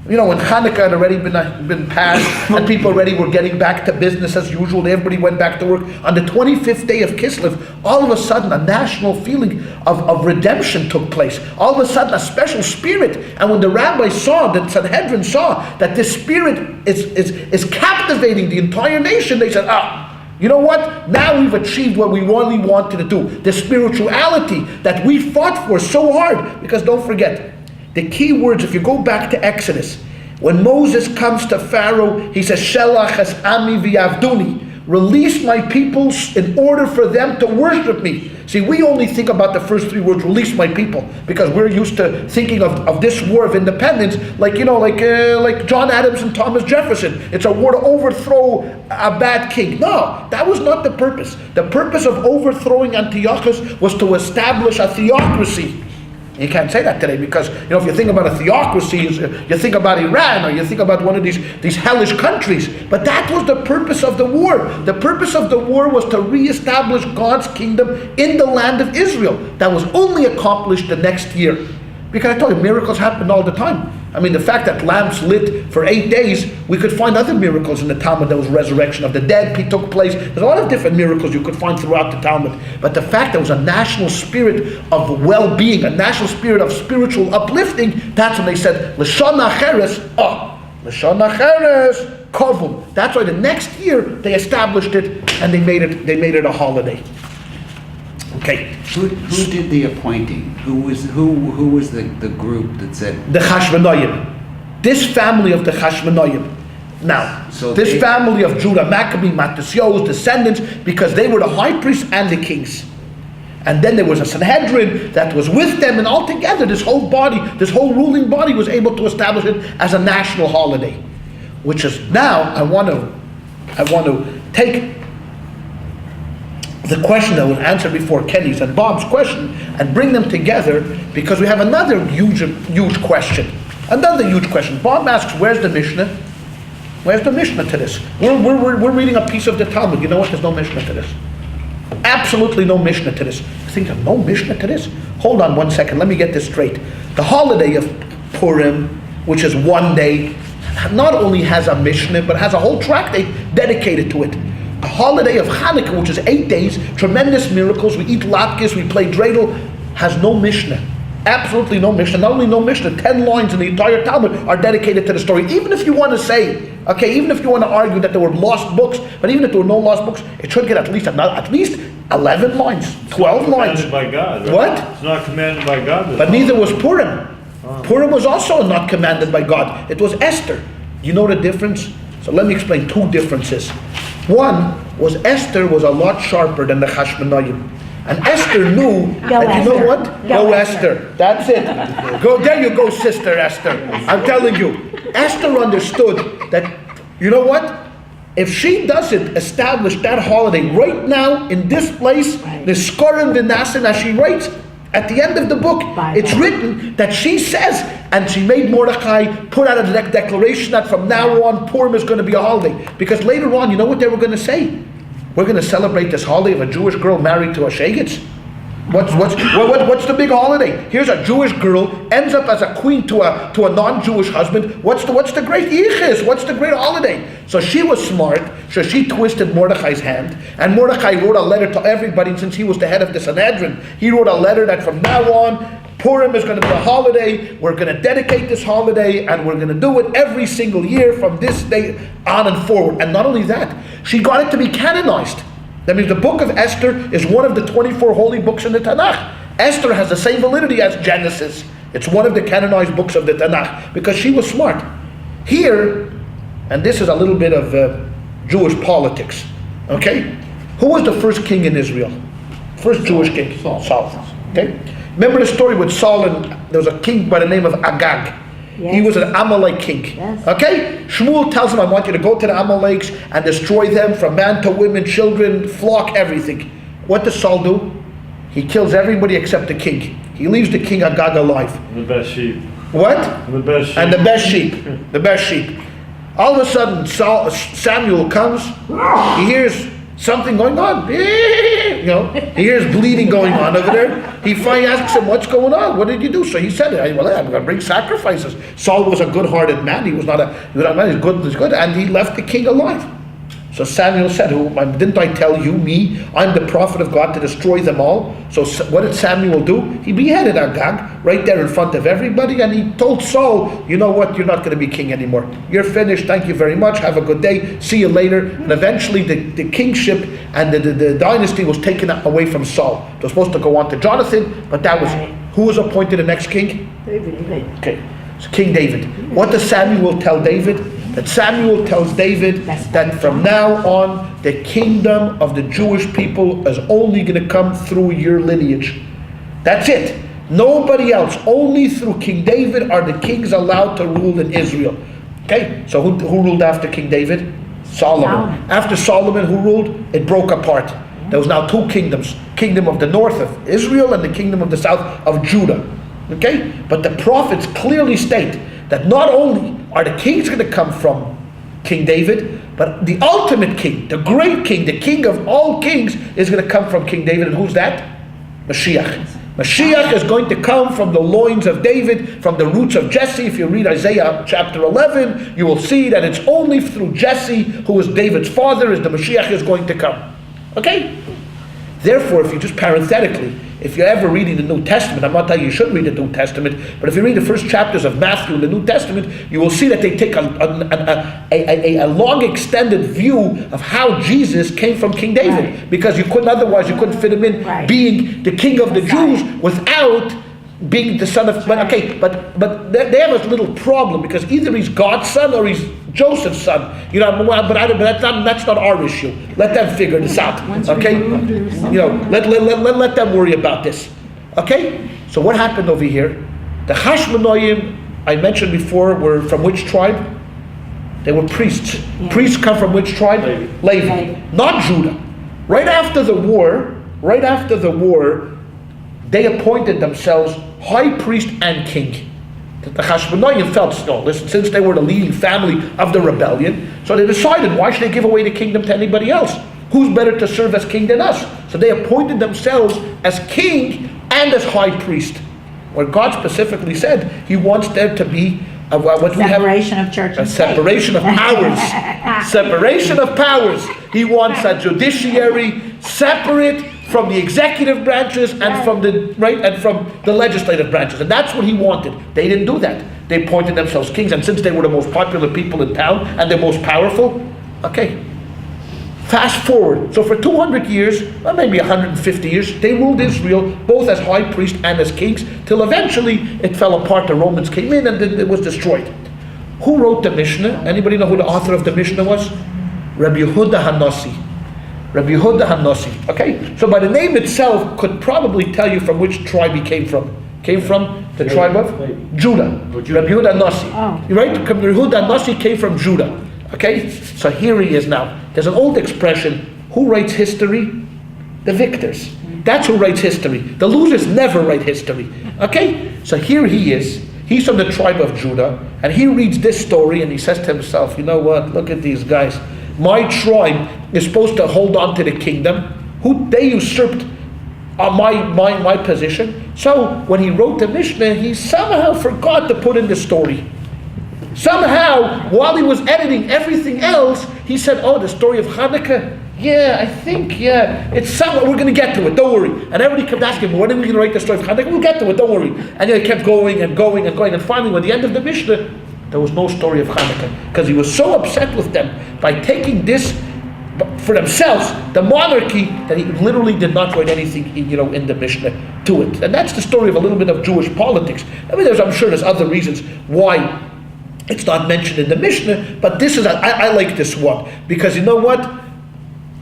when Chanukah had already been passed and people already were getting back to business as usual, everybody went back to work. On the 25th day of Kislev, all of a sudden a national feeling of redemption took place. All of a sudden a special spirit. And when the Rabbi saw, the Sanhedrin saw that this spirit is captivating the entire nation, they said, you know what? Now we've achieved what we really wanted to do. The spirituality that we fought for so hard. Because don't forget, the key words, if you go back to Exodus, when Moses comes to Pharaoh, he says, Shelach es ami v'yavduni. Release my people in order for them to worship me. See, we only think about the first 3 words, release my people, because we're used to thinking of this war of independence like John Adams and Thomas Jefferson. It's a war to overthrow a bad king. No, that was not the purpose. The purpose of overthrowing Antiochus was to establish a theocracy. You can't say that today because, if you think about a theocracy, you think about Iran or you think about one of these hellish countries. But that was the purpose of the war. The purpose of the war was to reestablish God's kingdom in the land of Israel. That was only accomplished the next year. Because I told you, miracles happened all the time. I mean, the fact that lamps lit for 8 days, we could find other miracles in the Talmud. There was resurrection of the dead took place. There's a lot of different miracles you could find throughout the Talmud. But the fact there was a national spirit of well-being, a national spirit of spiritual uplifting, that's when they said, L'shon acheres, L'shon acheres, kovum. That's why the next year they established it and they made it a holiday. Okay. Who did the appointing? Who was the group that said? The Chashmonaim. This family of the Chashmonaim. Now, so this family of Judah, Maccabee, Matthesiah's descendants, because they were the high priests and the kings. And then there was a Sanhedrin that was with them, and altogether this whole ruling body was able to establish it as a national holiday. Which is now, I want to take the question that was answered before Kenny's and Bob's question and bring them together, because we have another huge question. Another huge question. Bob asks, where's the Mishnah? Where's the Mishnah to this? We're reading a piece of the Talmud. You know what? There's no Mishnah to this. Absolutely no Mishnah to this. I think there's no Mishnah to this. Hold on 1 second. Let me get this straight. The holiday of Purim, which is 1 day, not only has a Mishnah, but has a whole tractate dedicated to it. The holiday of Chanukah, which is 8 days, tremendous miracles, we eat latkes, we play dreidel, has no Mishnah. Absolutely no Mishnah. Not only no Mishnah, 10 lines in the entire Talmud are dedicated to the story. Even if you want to say, even if you want to argue that there were lost books, but even if there were no lost books, it should get at least 11 lines, 12 lines. It's not commanded by God, right? What? It's not commanded by God. But neither was Purim. Purim was also not commanded by God. It was Esther. You know the difference? So let me explain two differences. One was Esther was a lot sharper than the Hashmonaim. And Esther knew that, you know what? Go Esther. That's it. Go, there you go, Sister Esther. I'm telling you. Esther understood that, you know what? If she doesn't establish that holiday right now in this place, the Skorim V'Nasin, as she writes, at the end of the book, it's written that she says, and she made Mordechai put out a declaration that from now on Purim is going to be a holiday. Because later on, you know what they were going to say? We're going to celebrate this holiday of a Jewish girl married to a Shegitz. What's the big holiday? Here's a Jewish girl ends up as a queen to a non-Jewish husband. What's the great yichus? What's the great holiday? So she was smart. So she twisted Mordechai's hand, and Mordechai wrote a letter to everybody. Since he was the head of the Sanhedrin, he wrote a letter that from now on Purim is going to be a holiday. We're going to dedicate this holiday, and we're going to do it every single year from this day on and forward. And not only that, she got it to be canonized. That means the book of Esther is one of the 24 holy books in the Tanakh. Esther has the same validity as Genesis. It's one of the canonized books of the Tanakh because she was smart. Here, and this is a little bit of Jewish politics, okay? Who was the first king in Israel? First Jewish king? Saul. Okay? Remember the story with Saul, and there was a king by the name of Agag. Yes. He was an Amalek king. Yes. Okay? Shmuel tells him, I want you to go to the Amaleks and destroy them from man to women, children, flock, everything. What does Saul do? He kills everybody except the king. He leaves the king Agag alive. The best sheep. What? The best sheep. And the best sheep. The best sheep. All of a sudden, Samuel comes. He hears something going on. You know, he hears bleeding going on over there. He finally asks him, what's going on? What did you do? So he said, well, I'm going to bring sacrifices. Saul was a good-hearted man. He was not a man. He's good. And he left the king alive. So Samuel said, didn't I tell you, I'm the prophet of God to destroy them all? So what did Samuel do? He beheaded Agag right there in front of everybody, and he told Saul, you know what, you're not going to be king anymore. You're finished, thank you very much, have a good day, see you later. And eventually the kingship and the dynasty was taken away from Saul. It was supposed to go on to Jonathan, but that was, who was appointed the next king? David. Okay, so King David. What does Samuel tell David? That Samuel tells David that from now on the kingdom of the Jewish people is only going to come through your lineage. That's it. Nobody else. Only through King David are the kings allowed to rule in Israel. Okay, so who ruled after King David? Solomon. After Solomon, who ruled? It broke apart. There was now two kingdoms. Kingdom of the north of Israel and the kingdom of the south of Judah. Okay? But the prophets clearly state that not only are the kings going to come from King David, but the ultimate king, the great king, the king of all kings is going to come from King David. And who's that? Mashiach. Mashiach is going to come from the loins of David, from the roots of Jesse. If you read Isaiah chapter 11, you will see that it's only through Jesse, who is David's father, is the Mashiach is going to come. Okay? Therefore, if you just parenthetically, if you're ever reading the New Testament, I'm not telling you should read the New Testament, but if you read the first chapters of Matthew in the New Testament, you will see that they take a long extended view of how Jesus came from King David, because you couldn't fit him in being the king of the Jews without being the son of. But they have a little problem, because either he's God's son or he's Joseph's son. You know, but that's not our issue. Let them figure this out. Okay, you know, let them worry about this. Okay. So what happened over here? The Hashmonaim I mentioned before were from which tribe? They were priests. Yeah. Priests come from which tribe? Levi. Not Judah. Right after the war, they appointed themselves high priest and king. The Hashmonaim felt, no, listen, since they were the leading family of the rebellion, so they decided, why should they give away the kingdom to anybody else? Who's better to serve as king than us? So they appointed themselves as king and as high priest, where God specifically said He wants there to be separation of church and state. Separation of powers. Separation of powers. He wants a judiciary separate from the executive branches and from the legislative branches, and that's what he wanted. They didn't do that. They appointed themselves kings, and since they were the most popular people in town and the most powerful, okay. Fast forward. So for 200 years, or maybe 150 years, they ruled Israel both as high priest and as kings, till eventually it fell apart. The Romans came in and it was destroyed. Who wrote the Mishnah? Anybody know who the author of the Mishnah was? Rabbi Yehuda HaNasi. Rabbi Yehuda HaNasi. Okay? So by the name itself could probably tell you from which tribe he came from. Came from the tribe of Judah. Rabbi Yehuda HaNasi. Oh. Right? Rabbi Yehuda HaNasi came from Judah. Okay? So here he is now. There's an old expression, who writes history? The victors. That's who writes history. The losers never write history. Okay? So here he is. He's from the tribe of Judah, and he reads this story and he says to himself, you know what, look at these guys. My tribe is supposed to hold on to the kingdom. They usurped my position. So when he wrote the Mishnah, he somehow forgot to put in the story. Somehow, while he was editing everything else, he said, oh, the story of Chanukah? Yeah, I think, it's somewhere, we're going to get to it, don't worry. And everybody kept asking him, when are we going to write the story of Chanukah? We'll get to it, don't worry. And he kept going and going and going. And finally, when the end of the Mishnah, there was no story of Chanukah. Because he was so upset with them by taking this for themselves, the monarchy, that he literally did not write anything, in the Mishnah to it. And that's the story of a little bit of Jewish politics. I mean, I'm sure there's other reasons why it's not mentioned in the Mishnah, but this is, I like this one. Because you know what?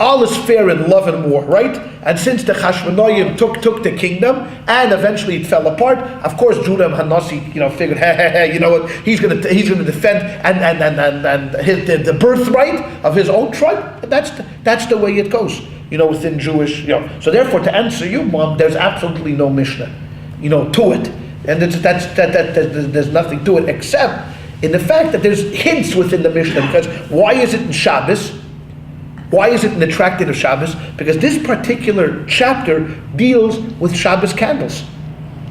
All is fair in love and war, right? And since the Chashmonaim took the kingdom, and eventually it fell apart, of course Judah and Hanasi, figured, you know what, he's gonna defend and the birthright of his own tribe. That's the way it goes, within Jewish, So therefore, to answer you, Mom, there's absolutely no Mishnah, to it, and there's nothing to it except in the fact that there's hints within the Mishnah. Because why is it in Shabbos? Why is it in the tractate of Shabbos? Because this particular chapter deals with Shabbos candles,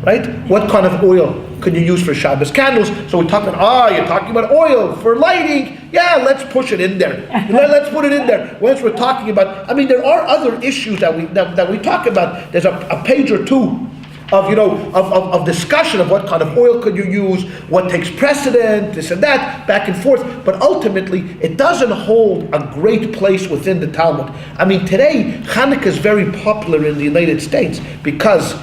right? What kind of oil could you use for Shabbos candles? So we're talking, you're talking about oil for lighting. Yeah, let's push it in there. Let's put it in there. Once we're talking about, there are other issues that we talk about. There's a page or two of discussion of what kind of oil could you use, what takes precedent, this and that, back and forth. But ultimately, it doesn't hold a great place within the Talmud. Today, Chanukah is very popular in the United States because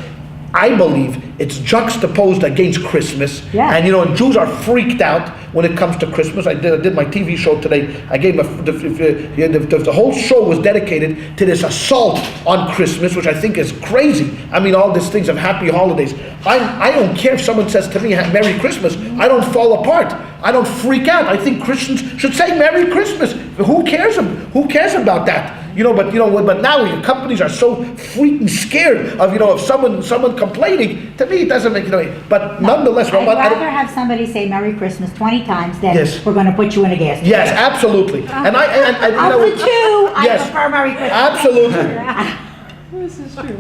I believe it's juxtaposed against Christmas. Yeah. And Jews are freaked out when it comes to Christmas. I did my TV show today. I gave the whole show was dedicated to this assault on Christmas, which I think is crazy. All these things of happy holidays. I don't care if someone says to me, Merry Christmas. I don't fall apart. I don't freak out. I think Christians should say Merry Christmas. Who cares about that? But now companies are so freaking scared of someone complaining. To me, it doesn't make But nonetheless, I'd rather have somebody say Merry Christmas 20 times than we're going to put you in a gas station. Yes, absolutely. And I'm a Jew. I prefer Merry Christmas. Absolutely. This is true.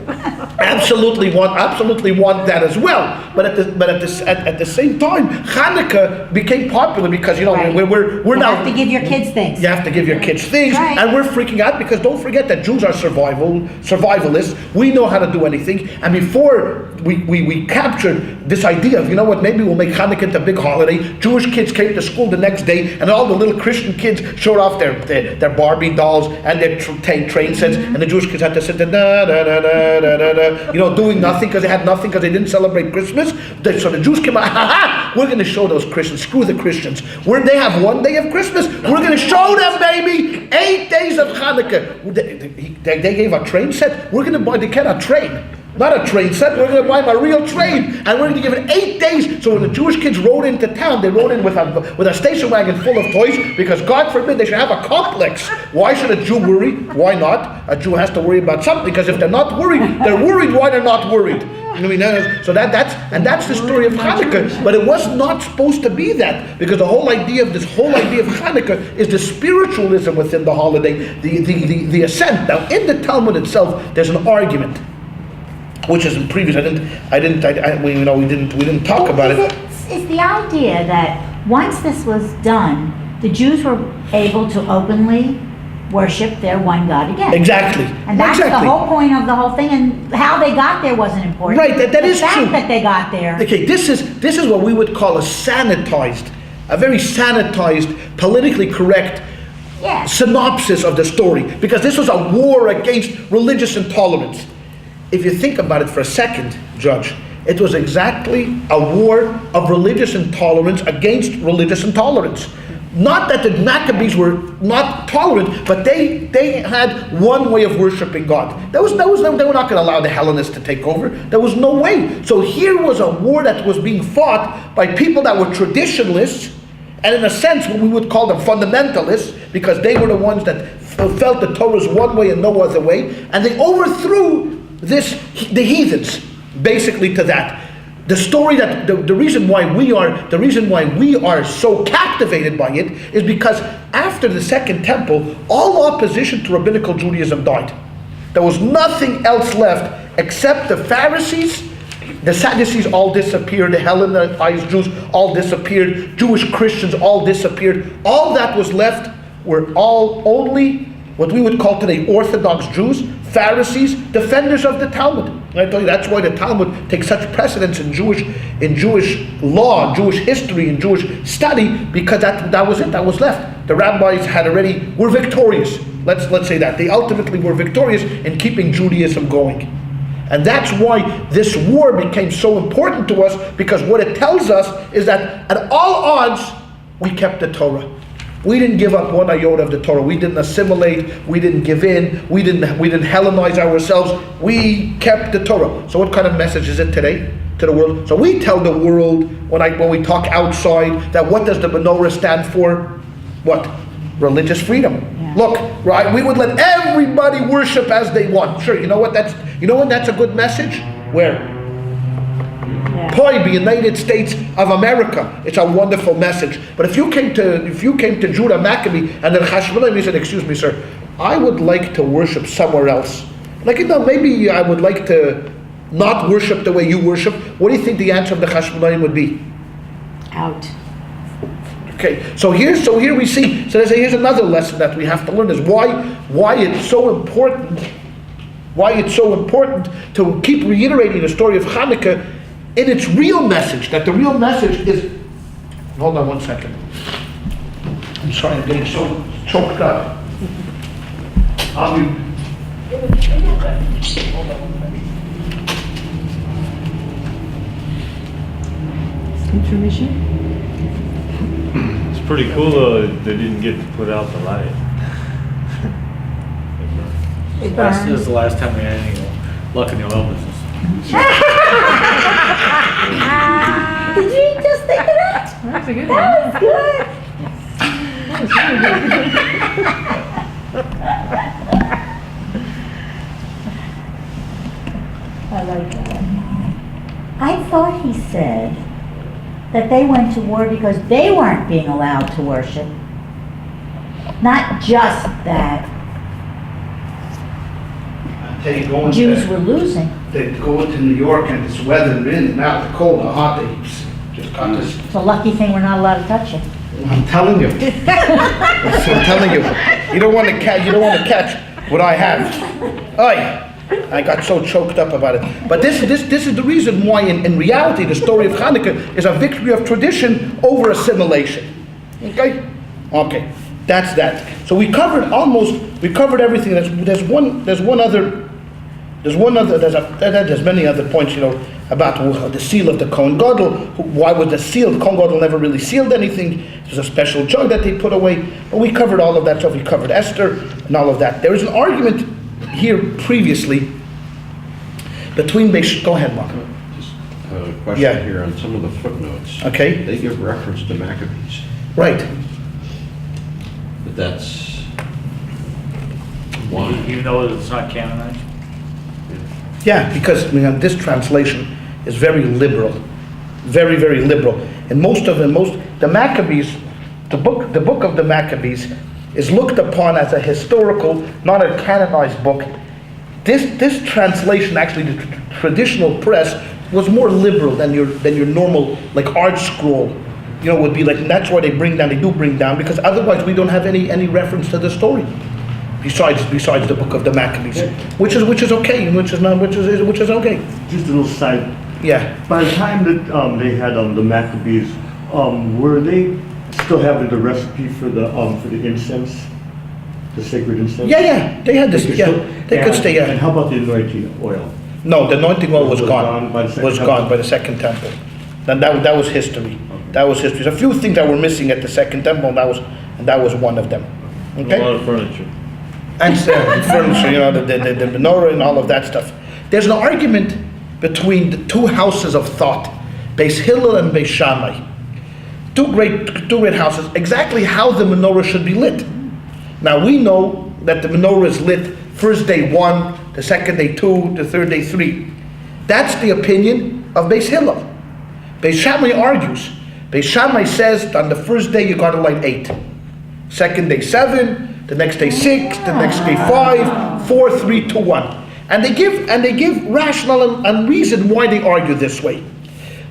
Absolutely want that as well. But at the same time, Chanukah became popular because Right. we're now. You have to give your kids things. You have to give your kids things, Right. and we're freaking out because don't forget that Jews are survivalists. We know how to do anything, and before we captured this idea of maybe we'll make Chanukah into a big holiday. Jewish kids came to school the next day, and all the little Christian kids showed off their Barbie dolls and their train sets, and the Jewish kids had to sit there. Doing nothing because they had nothing because they didn't celebrate Christmas. So the Jews came out, we're going to show those Christians, screw the Christians. They have one day of Christmas, we're going to show them, baby, 8 days of Hanukkah. They gave a train set, we're going to buy a train. Not a train set, we're going to buy them a real train, and we're going to give it 8 days. So when the Jewish kids rode into town, they rode in with a station wagon full of toys, because God forbid they should have a complex. Why should a Jew worry? Why not? A Jew has to worry about something, because if they're not worried, they're worried why they're not worried. So that's the story of Chanukah. But it was not supposed to be that, because the whole idea of Chanukah is the spiritualism within the holiday, the ascent. Now in the Talmud itself, there's an argument, which is in previous. We didn't talk about it. It's the idea that once this was done, the Jews were able to openly worship their one God again. Exactly. And that's the whole point of the whole thing, and how they got there wasn't important. Right, that is true. The fact that they got there. Okay, this is what we would call a very sanitized, politically correct synopsis of the story, because this was a war against religious intolerance. If you think about it for a second, Judge, It was exactly a war of religious intolerance against religious intolerance. Not that the Maccabees were not tolerant, but they had one way of worshiping God. They were not going to allow the Hellenists to take over. There was no way. So here was a war that was being fought by people that were traditionalists, and in a sense what we would call them fundamentalists, because they were the ones that felt the Torah is one way and no other way, and they overthrew the heathens, basically, to that. The story that the reason why we are so captivated by it is because after the Second Temple, all opposition to rabbinical Judaism died. There was nothing else left except the Pharisees. The Sadducees all disappeared. The Hellenized Jews all disappeared. Jewish Christians all disappeared. All that was left were only what we would call today Orthodox Jews, Pharisees, defenders of the Talmud. And I tell you, that's why the Talmud takes such precedence in Jewish law, Jewish history, and Jewish study, because that was it. That was left. The rabbis were victorious. Let's say that they ultimately were victorious in keeping Judaism going. And that's why this war became so important to us, because what it tells us is that at all odds, we kept the Torah. We didn't give up one iota of the Torah. We didn't assimilate. We didn't give in. We didn't Hellenize ourselves. We kept the Torah. So what kind of message is it today to the world? So we tell the world when we talk outside that what does the menorah stand for? What? Religious freedom. Yeah. Look, right? We would let everybody worship as they want. Sure, you know what? That's a good message. Where? The United States of America. It's a wonderful message. But if you came to Judah Maccabee and then Hashmonaim, you said, "Excuse me, sir, I would like to worship somewhere else. Maybe I would like to not worship the way you worship." What do you think the answer of the Hashmonaim would be? Out. Okay. So here we see. So here's another lesson that we have to learn: is why it's so important. Why it's so important to keep reiterating the story of Chanukah in its real message, that the real message is... Hold on one second. I'm sorry, I'm getting so choked up. Hold on one second. Intermission? It's pretty cool though that they didn't get to put out the light. This is the last time we had any luck in the oil business. Did you just think of that? That's a good That one. was good. That was really good. I like that. I thought he said that they went to war because they weren't being allowed to worship. Not just that Jews were losing. They go into New York and it's weather in and out, the cold, the hot, they just got this. It's a lucky thing we're not allowed to touch it. I'm telling you. I'm telling you. You don't want to catch what I have. I got so choked up about it. But this is the reason why in reality the story of Chanukah is a victory of tradition over assimilation. Okay? Okay. That's that. So we covered everything. There's many other points, about the seal of the Kohen Gadol. Why was the seal? The Kohen Gadol never really sealed anything. There's a special jug that they put away. But we covered all of that stuff. We covered Esther and all of that. There was an argument here previously between Go ahead, Mark. Just a question here on some of the footnotes. Okay. They give reference to Maccabees. Right. But that's Why? You know that it's not canonized? Yeah, because this translation is very liberal, very, very liberal. And the Maccabees, the book of the Maccabees, is looked upon as a historical, not a canonized book. This translation, actually, the traditional press was more liberal than your normal art scroll. Would be and that's why they do bring down, because otherwise we don't have any reference to the story. Besides the book of the Maccabees, which is okay, and which is okay. Just a little side. Yeah. By the time that they had the Maccabees, were they still having the recipe for the incense, the sacred incense? Yeah. They had this. They could stay. And how about the anointing oil? No, the anointing oil was gone. by the second Was temple? gone by the second temple. Then that was history. That was history. There's a few things that were missing at the second temple, and that was one of them. A Okay? lot of furniture. And furniture, the menorah and all of that stuff. There's an argument between the two houses of thought, Beis Hillel and Beis Shammai. Two great houses, exactly how the menorah should be lit. Now we know that the menorah is lit first day 1, the second day 2, the third day 3. That's the opinion of Beis Hillel. Beis Shammai argues. Beis Shammai says on the first day you got to light 8, second day 7, the next day 6, the next day 5, 4, 3, 2, 1. And they give rational and reason why they argue this way.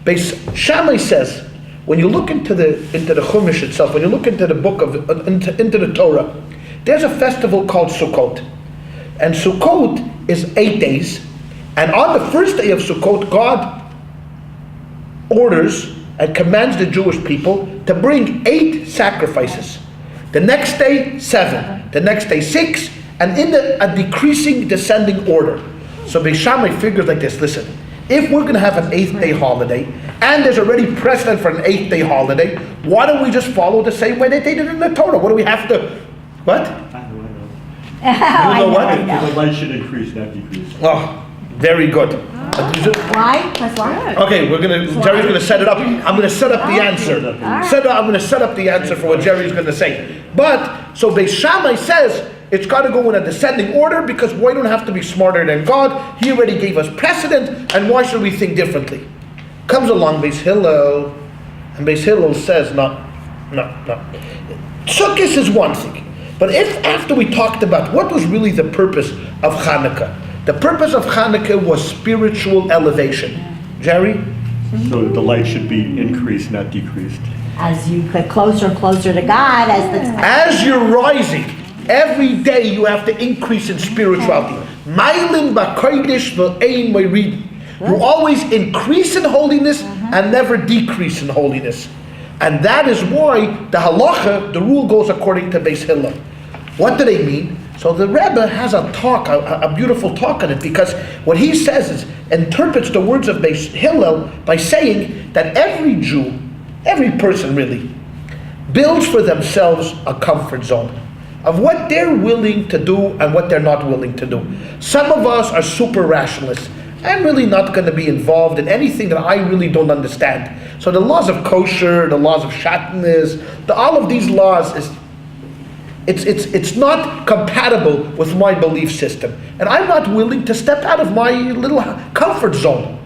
Beis Shammai says, when you look into the Chumash itself, when you look into the book of into the Torah, there's a festival called Sukkot, and Sukkot is 8 days. And on the first day of Sukkot, God orders and commands the Jewish people to bring 8 sacrifices. The next day 7, the next day 6, and in a decreasing, descending order. So Beis Shammai figures like this: listen, if we're going to have an 8th day holiday, and there's already precedent for an 8th day holiday, why don't we just follow the same way they did it in the Torah? What do we have to? What? I know what? I know. The light should increase, not decrease. Oh, very good. Why? Plus why? Okay, Jerry's gonna set it up. I'm gonna set up the answer. I'm gonna set up the answer for what Jerry's gonna say. But, so Beis Shammai says, it's gotta go in a descending order because we don't have to be smarter than God. He already gave us precedent, and why should we think differently? Comes along Beis Hillel, and Beis Hillel says, no. Sukkot is one thing. But if after we talked about what was really the purpose of Chanukah, the purpose of Chanukah was spiritual elevation. Jerry? So the light should be increased, not decreased. As you get closer and closer to God, as you're rising, every day you have to increase in spirituality. Mailin b'kodesh v'ein moirid. You always increase in holiness and never decrease in holiness. And that is why the halacha, the rule goes according to Beis Hillel. What do they mean? So the Rebbe has a beautiful talk on it, because what he says is, interprets the words of Beis Hillel by saying that every Jew, every person really, builds for themselves a comfort zone of what they're willing to do and what they're not willing to do. Some of us are super rationalists. I'm really not going to be involved in anything that I really don't understand. So the laws of kosher, the laws of shatnez, all of these laws it's not compatible with my belief system, and I'm not willing to step out of my little comfort zone.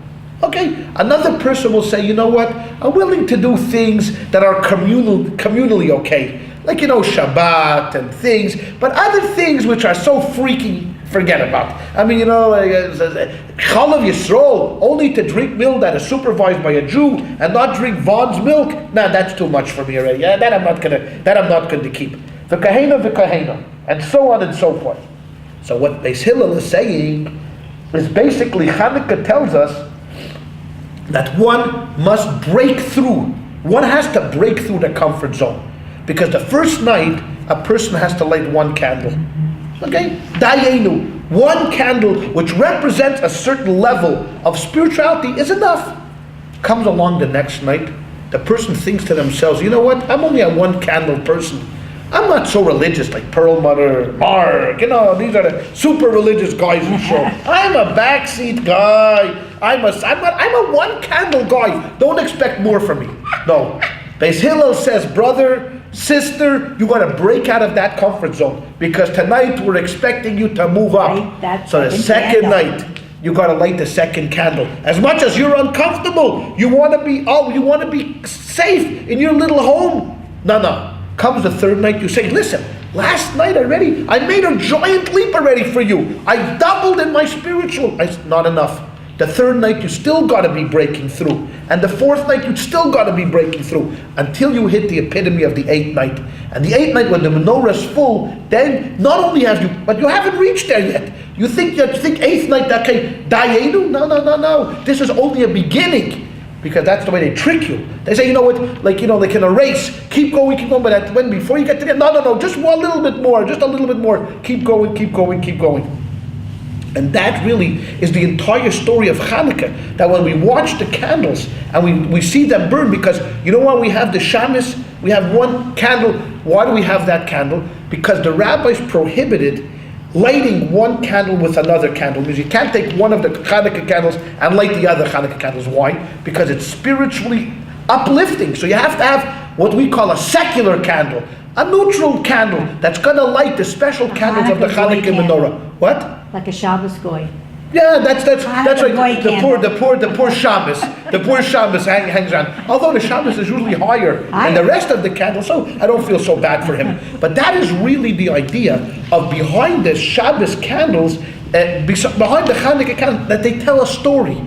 Okay, another person will say, you know what? I'm willing to do things that are communally okay, like Shabbat and things, but other things which are so freaky, forget about. I mean, Chalav Yisrael, only to drink milk that is supervised by a Jew and not drink Vaughn's milk. Nah, that's too much for me already. Yeah, that I'm not going to keep. The kahena, and so on and so forth. So what Beis Hillel is saying is basically Chanukah tells us that one must break through. One has to break through the comfort zone, because the first night a person has to light one candle. Okay, Dayenu, one candle which represents a certain level of spirituality is enough. Comes along the next night, the person thinks to themselves, you know what? I'm only a one candle person. I'm not so religious like Perelmuter, Mark, these are the super religious guys who show. I'm a backseat guy. I'm a one candle guy. Don't expect more from me. No. Beis Hillel says, brother, sister, you got to break out of that comfort zone, because tonight we're expecting you to move up. So the second night, you got to light the second candle. As much as you're uncomfortable, you want to be safe in your little home. No. Comes the third night, you say, listen, last night already, I made a giant leap already for you. I doubled in my spiritual. Not enough. The third night, you still got to be breaking through. And the fourth night, you still got to be breaking through until you hit the epitome of the 8th night. And the 8th night, when the menorah is full, then not only have you, but you haven't reached there yet. You think 8th night, okay, Dayenu? No. This is only a beginning. Because that's the way they trick you. They say, you know what, like in a race, keep going, but before you get to the end, no, just a little bit more, Keep going. And that really is the entire story of Chanukah. That when we watch the candles and we see them burn, because you know why we have the shamus? We have one candle. Why do we have that candle? Because the rabbis prohibited lighting one candle with another candle. Because you can't take one of the Chanukah candles and light the other Chanukah candles. Why? Because it's spiritually uplifting. So you have to have what we call a secular candle, a neutral candle that's going to light the special candles of the Chanukah menorah. What? Like a Shabbos goy. Yeah, that's right. The poor Shabbos, hangs around. Although the Shabbos is usually higher than the rest of the candles, so I don't feel so bad for him. But that is really the idea of behind the Shabbos candles, behind the Chanukah candles, that they tell a story.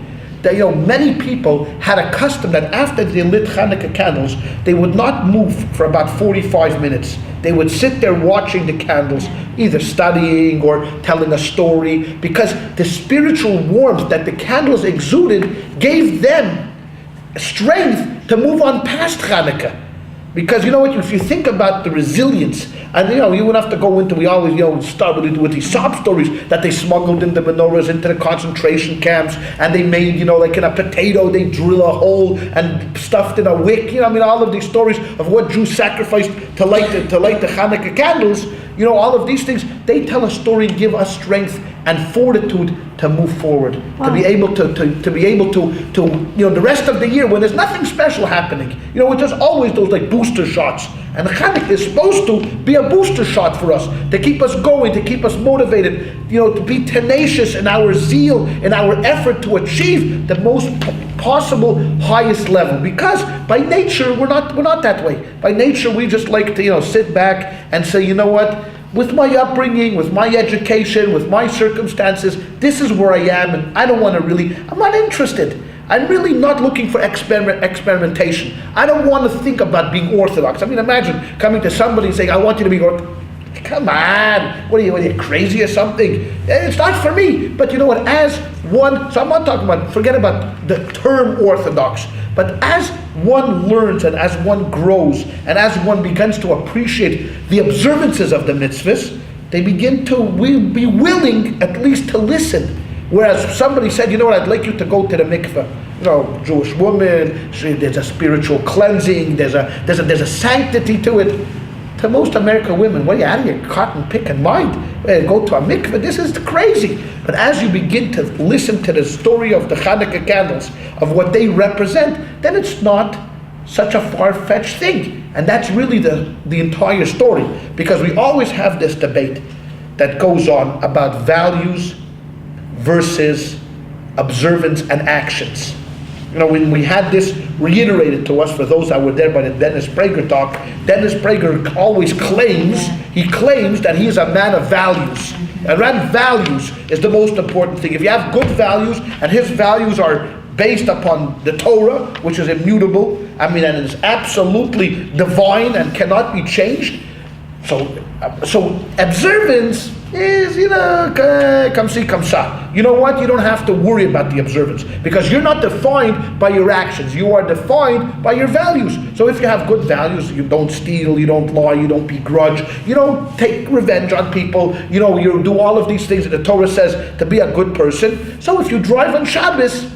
That many people had a custom that after they lit Chanukah candles, they would not move for about 45 minutes. They would sit there watching the candles, either studying or telling a story, because the spiritual warmth that the candles exuded gave them strength to move on past Chanukah. Because you know what, if you think about the resilience, and you would have to go into, we always start with these sob stories that they smuggled in the menorahs into the concentration camps, and they made, like in a potato, they drill a hole and stuffed in a wick, all of these stories of what Jews sacrificed to light the Chanukah candles, all of these things, they tell a story, give us strength and fortitude to move forward, to be able to the rest of the year when there's nothing special happening. There's always those like booster shots, and the Chanukah is supposed to be a booster shot for us, to keep us going, to keep us motivated, to be tenacious in our zeal, in our effort to achieve the most possible highest level. Because by nature we're not that way. By nature we just like to sit back and say, with my upbringing, with my education, with my circumstances, this is where I am, and I'm not interested. I'm really not looking for experimentation. I don't want to think about being Orthodox. Imagine coming to somebody and saying, I want you to be Orthodox. Come on, what are you crazy or something? It's not for me. But you know what, so I'm not talking about, forget about the term Orthodox, but as one learns and as one grows and as one begins to appreciate the observances of the mitzvahs, they begin to be willing at least to listen. Whereas somebody said, I'd like you to go to the mikveh. Jewish woman, there's a spiritual cleansing, there's a sanctity to it. To most American women, what are you out of your cotton picking mind? Go to a mikveh, this is crazy. But as you begin to listen to the story of the Chanukah candles, of what they represent, then it's not such a far-fetched thing. And that's really the entire story. Because we always have this debate that goes on about values versus observance and actions. When we had this reiterated to us, for those that were there by the Dennis Prager talk, Dennis Prager always claims that he is a man of values. And values is the most important thing. If you have good values, and his values are based upon the Torah, which is immutable, and is absolutely divine and cannot be changed. So observance is, come see, come sa. You know what? You don't have to worry about the observance, because you're not defined by your actions. You are defined by your values. So if you have good values, you don't steal, you don't lie, you don't begrudge, you don't take revenge on people, you do all of these things that the Torah says to be a good person. So if you drive on Shabbos,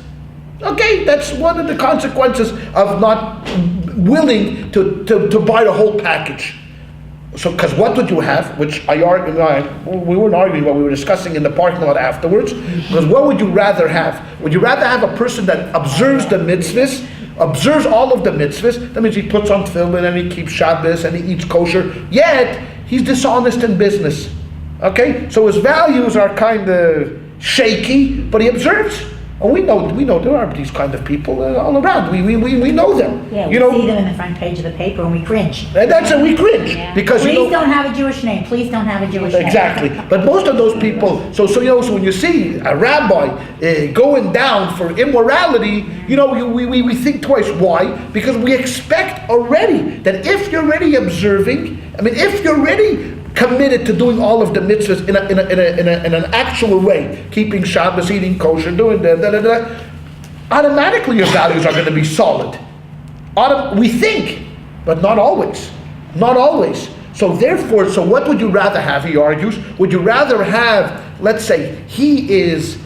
okay, that's one of the consequences of not willing to buy the whole package. So, because what would you have, which we weren't arguing, but we were discussing in the parking lot afterwards, because what would you rather have? Would you rather have a person that observes the mitzvahs, observes all of the mitzvahs, that means he puts on tefillin and he keeps Shabbos and he eats kosher, yet he's dishonest in business, okay? So his values are kind of shaky, but he observes. And we know there are these kind of people all around. We know them. Yeah, we see them in the front page of the paper and we cringe. And that's it, we cringe. Yeah. Because Please don't have a Jewish name. Please don't have a Jewish name. Exactly. But most of those people, so when you see a rabbi going down for immorality, we think twice. Why? Because we expect already that if you're already observing, if you're already committed to doing all of the mitzvahs in an actual way, keeping Shabbos, eating kosher, doing automatically your values are going to be solid. We think, but not always. Not always. So therefore, what would you rather have, he argues? Would you rather have let's say he is,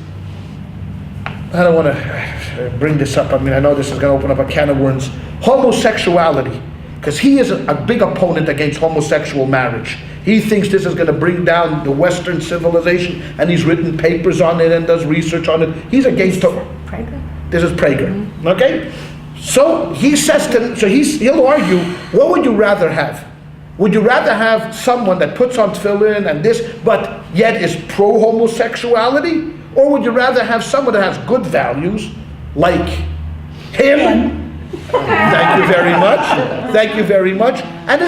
I don't want to bring this up, I mean, I know this is going to open up a can of worms, homosexuality, because he is a big opponent against homosexual marriage. He thinks this is going to bring down the Western civilization, and he's written papers on it and does research on it. He's against it. This is Prager. Mm-hmm. Okay? So he says he'll argue, what would you rather have? Would you rather have someone that puts on tefillin and this, but yet is pro-homosexuality? Or would you rather have someone that has good values, like him? Thank you very much. Thank you very much. And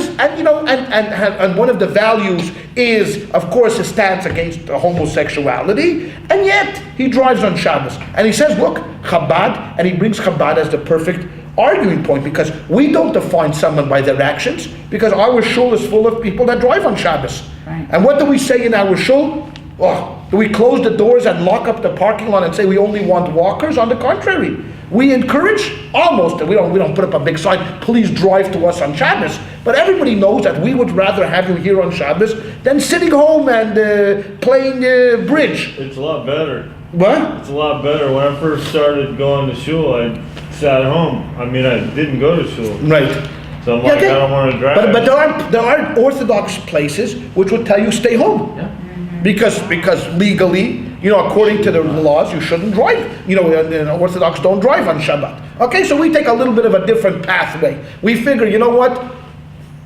one of the values is, of course, his stance against homosexuality, and yet he drives on Shabbos. And he says, look, Chabad, and he brings Chabad as the perfect arguing point, because we don't define someone by their actions, because our shul is full of people that drive on Shabbos. Right. And what do we say in our shul? Oh, do we close the doors and lock up the parking lot and say we only want walkers? On the contrary, we encourage almost, we don't put up a big sign, please drive to us on Shabbos. But everybody knows that we would rather have you here on Shabbos than sitting home and playing bridge. It's a lot better. What? It's a lot better. When I first started going to shul, I sat at home. I mean, I didn't go to shul. Right. So I'm like, I don't want to drive. But there are Orthodox places which would tell you stay home. Yeah. Because legally, according to the laws, you shouldn't drive. Orthodox don't drive on Shabbat. Okay, so we take a little bit of a different pathway. We figure, you know what?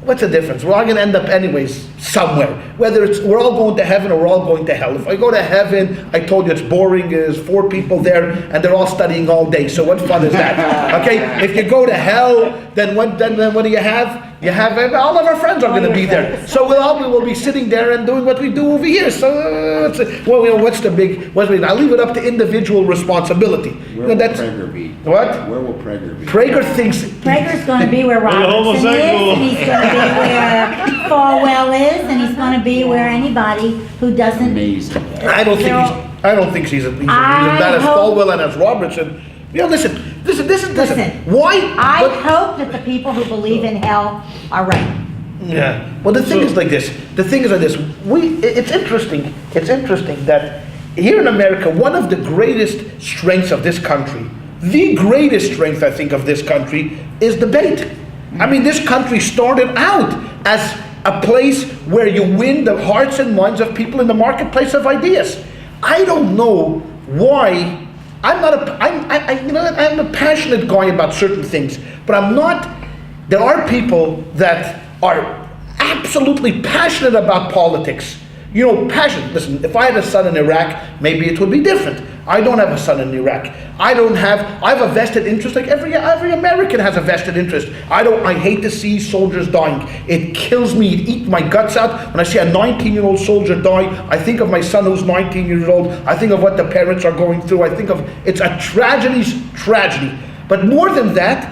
What's the difference? We're all going to end up anyways somewhere. Whether we're all going to heaven or we're all going to hell. If I go to heaven, I told you it's boring. There's 4 people there and they're all studying all day. So what fun is that? Okay, if you go to hell, then what do you have? You have all of our friends are going to be there. So we will be sitting there and doing what we do over here. So what's the big? I'll leave it up to individual responsibility. Where will Prager be? What? Where will Prager be? Prager thinks Prager's going to be where Robertson is, and he's going to be where Falwell is, and he's going to be where anybody who doesn't. Amazing. I don't think he's as bad as Falwell and as Robertson. Listen. Why? I hope that the people who believe in hell are right. Yeah. Well, the thing is like this. It's interesting. It's interesting that here in America, one of the greatest strengths of this country, the greatest strength, I think, of this country is debate. I mean, this country started out as a place where you win the hearts and minds of people in the marketplace of ideas. I don't know why. I'm a passionate guy about certain things, but there are people that are absolutely passionate about politics. Passionate. Listen, if I had a son in Iraq, maybe it would be different. I don't have a son in Iraq. I have a vested interest, like every American has a vested interest. I hate to see soldiers dying. It kills me, it eats my guts out. When I see a 19-year-old soldier die, I think of my son who's 19 years old. I think of what the parents are going through. It's a tragedy. But more than that,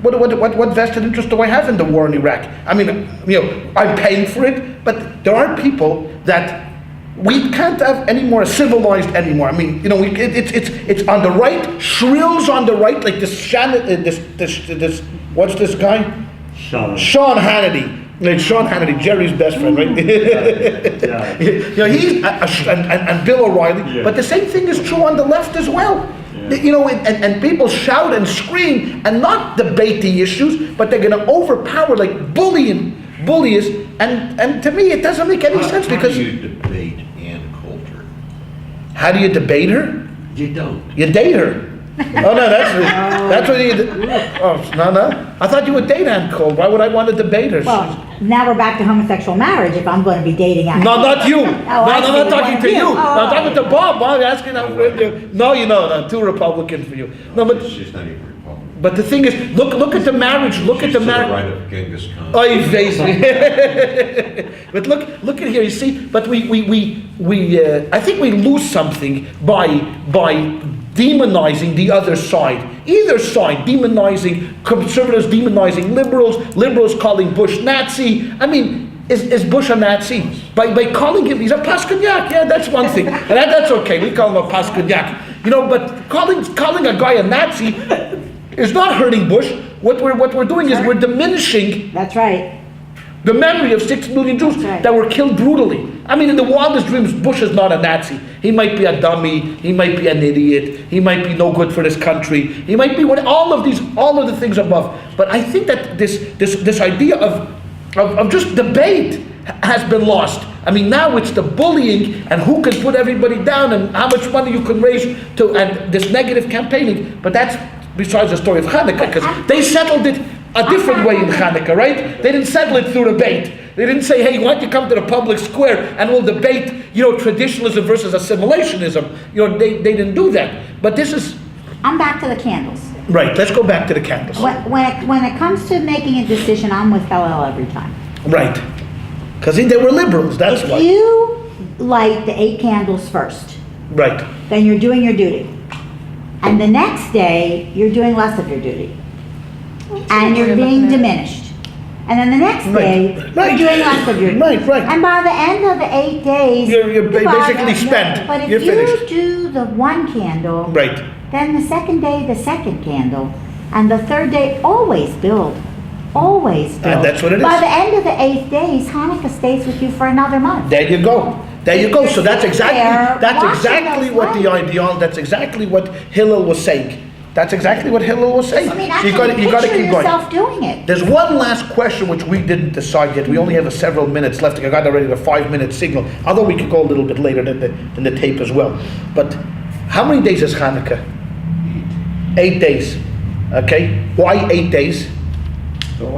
what vested interest do I have in the war in Iraq? I mean, I'm paying for it, but there are people that we can't have any more civilized anymore. I mean, it's on the right, shrills on the right, like this what's this guy? Sean Hannity. Like Sean Hannity, Jerry's best friend, right? Yeah. He's and Bill O'Reilly. Yeah. But the same thing is true on the left as well. Yeah. And people shout and scream and not debate the issues, but they're going to overpower, like bully us. And to me, it doesn't make any sense because. How do you debate Ann Coulter? How do you debate her? You don't. You date her. Oh no, that's what you. Oh no! I thought you would date Ann Coulter. Why would I want to debate her? Well, now we're back to homosexual marriage. If I'm going to be dating Ann. No, not you. I'm not talking to you. I'm talking to Bob. I'm asking. No, too Republican for you. No, but she's not even Republican. But the thing is, look at the marriage. Look at the marriage. Right of Genghis Khan. Oh, you face me. But look at here. You see, but we I think we lose something by demonizing the other side. Either side demonizing conservatives, demonizing liberals calling Bush Nazi. I mean, is Bush a Nazi? By calling him, he's a Paskudyak. Yeah, that's one thing. And that's okay. We call him a Paskudyak. But calling a guy a Nazi is not hurting Bush. What we're doing is we're diminishing. That's right. The memory of 6 million Jews that were killed brutally. I mean, in the wildest dreams, Bush is not a Nazi. He might be a dummy. He might be an idiot. He might be no good for this country. He might be all of the things above. But I think that this idea of just debate has been lost. I mean, now it's the bullying and who can put everybody down and how much money you can raise and this negative campaigning. But that's besides the story of Chanukah, because they settled it a different way in Chanukah, right? They didn't settle it through debate. They didn't say, hey, why don't you come to the public square and we'll debate, traditionalism versus assimilationism. They didn't do that. But this is... I'm back to the candles. Right, let's go back to the candles. When it comes to making a decision, I'm with Hillel every time. Right. Because they were liberals, that's why. If you light the 8 candles first, right, then you're doing your duty. And the next day, you're doing less of your duty. And you're being diminished. And then the next day, you're doing less of your duty. Right. And by the end of the 8 days, you're basically spent. But if you're finished. you do the 1 candle, right, then the second day, the 2nd candle, and the 3rd day, always build. Always build. And that's what it is. By the end of the 8 days, Hanukkah stays with you for another month. There you go. So that's exactly what the ideal. That's exactly what Hillel was saying. That's exactly what Hillel was saying. I mean, so you got to keep yourself going. Doing it. There's one last question which we didn't decide yet. We only have several minutes left. I got already the 5-minute signal. Although we could go a little bit later than the tape as well. But how many days is Hanukkah? 8 days. Okay. Why 8 days?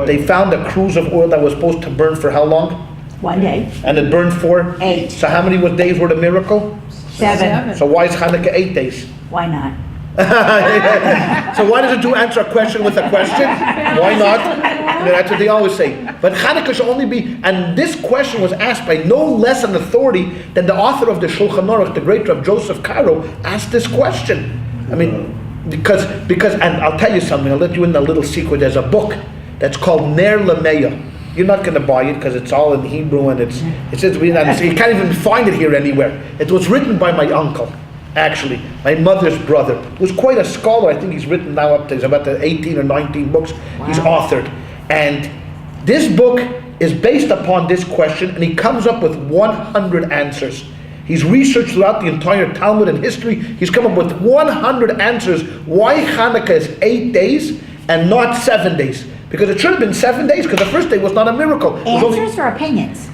They found a cruse of oil that was supposed to burn for how long? 1 day. And it burned for? 8. So how many days were the miracle? 7. So why is Hanukkah 8 days? Why not? So why does it do answer a question with a question? Why not? That's what they always say. But Hanukkah should only be, and this question was asked by no less an authority than the author of the Shulchan Aruch, the great Rabbi Joseph Caro, asked this question. I mean, because, and I'll tell you something, I'll let you in a little secret. There's a book that's called Ner Lameya. You're not going to buy it because it's all in Hebrew and it says you can't even find it here anywhere. It was written by my uncle, actually, my mother's brother, who's quite a scholar. I think he's written now up to he's about 18 or 19 books he's authored. And this book is based upon this question, and he comes up with 100 answers. He's researched throughout the entire Talmud and history. He's come up with 100 answers why Hanukkah is 8 days and not 7 days. Because it should have been 7 days, because the first day was not a miracle. Answers or opinions?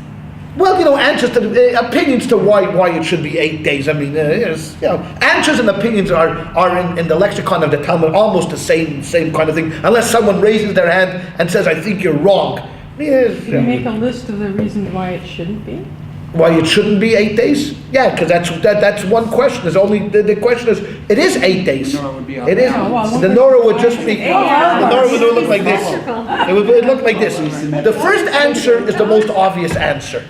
Well, answers to opinions to why it should be 8 days. I mean, answers and opinions are in the lexicon of the Talmud almost the same kind of thing, unless someone raises their hand and says, "I think you're wrong." Can you make a list of the reasons why it shouldn't be? Why it shouldn't be 8 days? Yeah, because that's one question. There's only the question is it is 8 days. It is. The Nora would just be. The Nora would look like this. It would look like this. The first answer is the most obvious answer.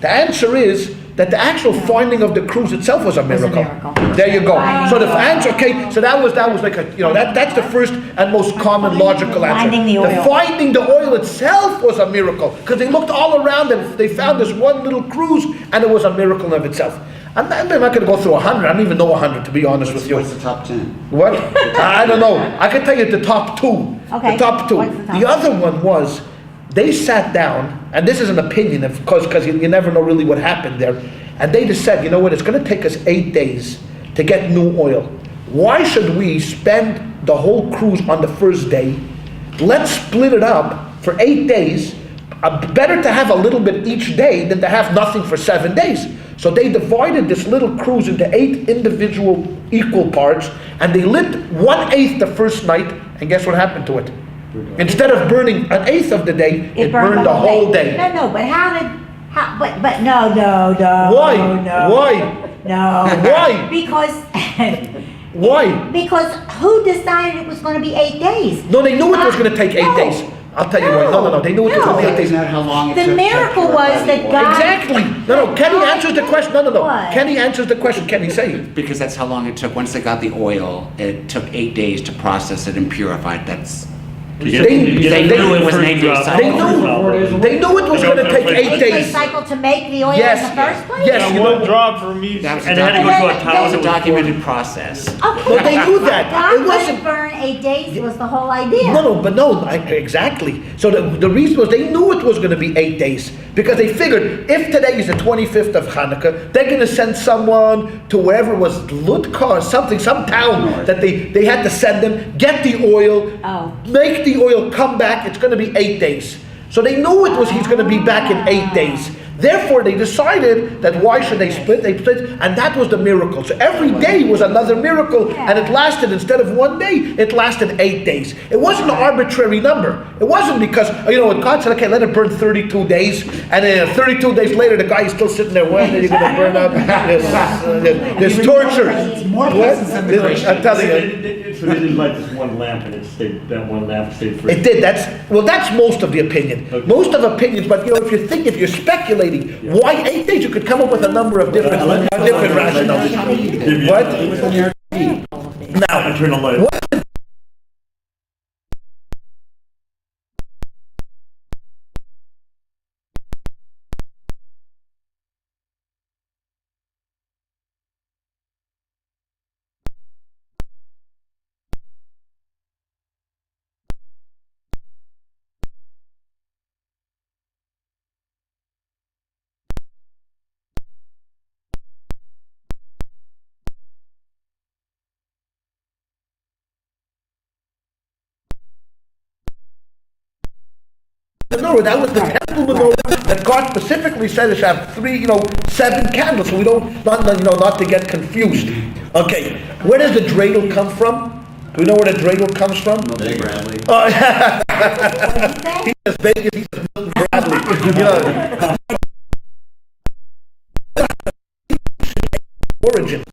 The answer is that the actual finding of the cruise itself was a miracle. There you go. So the answer, okay. So that was like that's the first and most common logical answer. Finding the oil itself was a miracle because they looked all around and they found this one little cruise and it was a miracle of itself. I'm not going to go through 100. I don't even know 100 to be honest with you. What's the top 10? What? I don't know. I can tell you the top 2. Okay. The top 2. The other one was. They sat down, and this is an opinion, because you never know really what happened there, and they just said, you know what, it's going to take us 8 days to get new oil. Why should we spend the whole cruise on the first day? Let's split it up for 8 days. Better to have a little bit each day than to have nothing for 7 days. So they divided this little cruise into 8 individual equal parts, and they lit 1/8 the first night, and guess what happened to it? Instead of burning 1/8 of the day, it burned the whole day. No, but but no. Why? No. Why? No. Why? Because. Why? Because who decided it was going to be 8 days? No, they knew it was going to take 8 days. I'll tell you why. No. They knew it was going to be 8 days. Isn't that how long it took? The miracle was that God... Exactly. No. Kenny answers the question. No. What? Kenny answers the question. Kenny, say it. Because that's how long it took. Once they got the oil, it took 8 days to process it and purify it. That's... They knew it was an 8 day cycle. They knew it was going to take 8 days. cycle to make the oil in the first place? Yes. One drop from each, and it had to go to a That was a 1,000. documented process. Okay. Well, they knew that. God It wasn't- burn 8 days was the whole idea. No, exactly. So the reason was they knew it was going to be 8 days. Because they figured if today is the 25th of Chanukah, they're going to send someone to wherever it was, Lutka or something, some town that they had to send them, get the oil, make the oil, come back. It's going to be 8 days. So they knew he's going to be back in 8 days. Therefore, they decided that why should they split? They split, and that was the miracle. So every day was another miracle, and it lasted, instead of 1 day, it lasted 8 days. It wasn't an arbitrary number. It wasn't because, God said, okay, let it burn 32 days, and then 32 days later, the guy is still sitting there, when are you going to burn up? There's torture. I'm telling you. So they didn't light this one lamp and that one lamp stayed for It did. That's most of the opinion. Okay. Most of opinions, but if you're speculating, why 8 days? You could come up with a number of different rationales. What? Now, turn the light. menorah. That was the temple menorah that God specifically said it should have 7 candles, so we not to get confused. Okay, where does the dreidel come from? Do we know where the dreidel comes from? Milton Bradley. Oh, he's as big as he's Milton Bradley. Origin.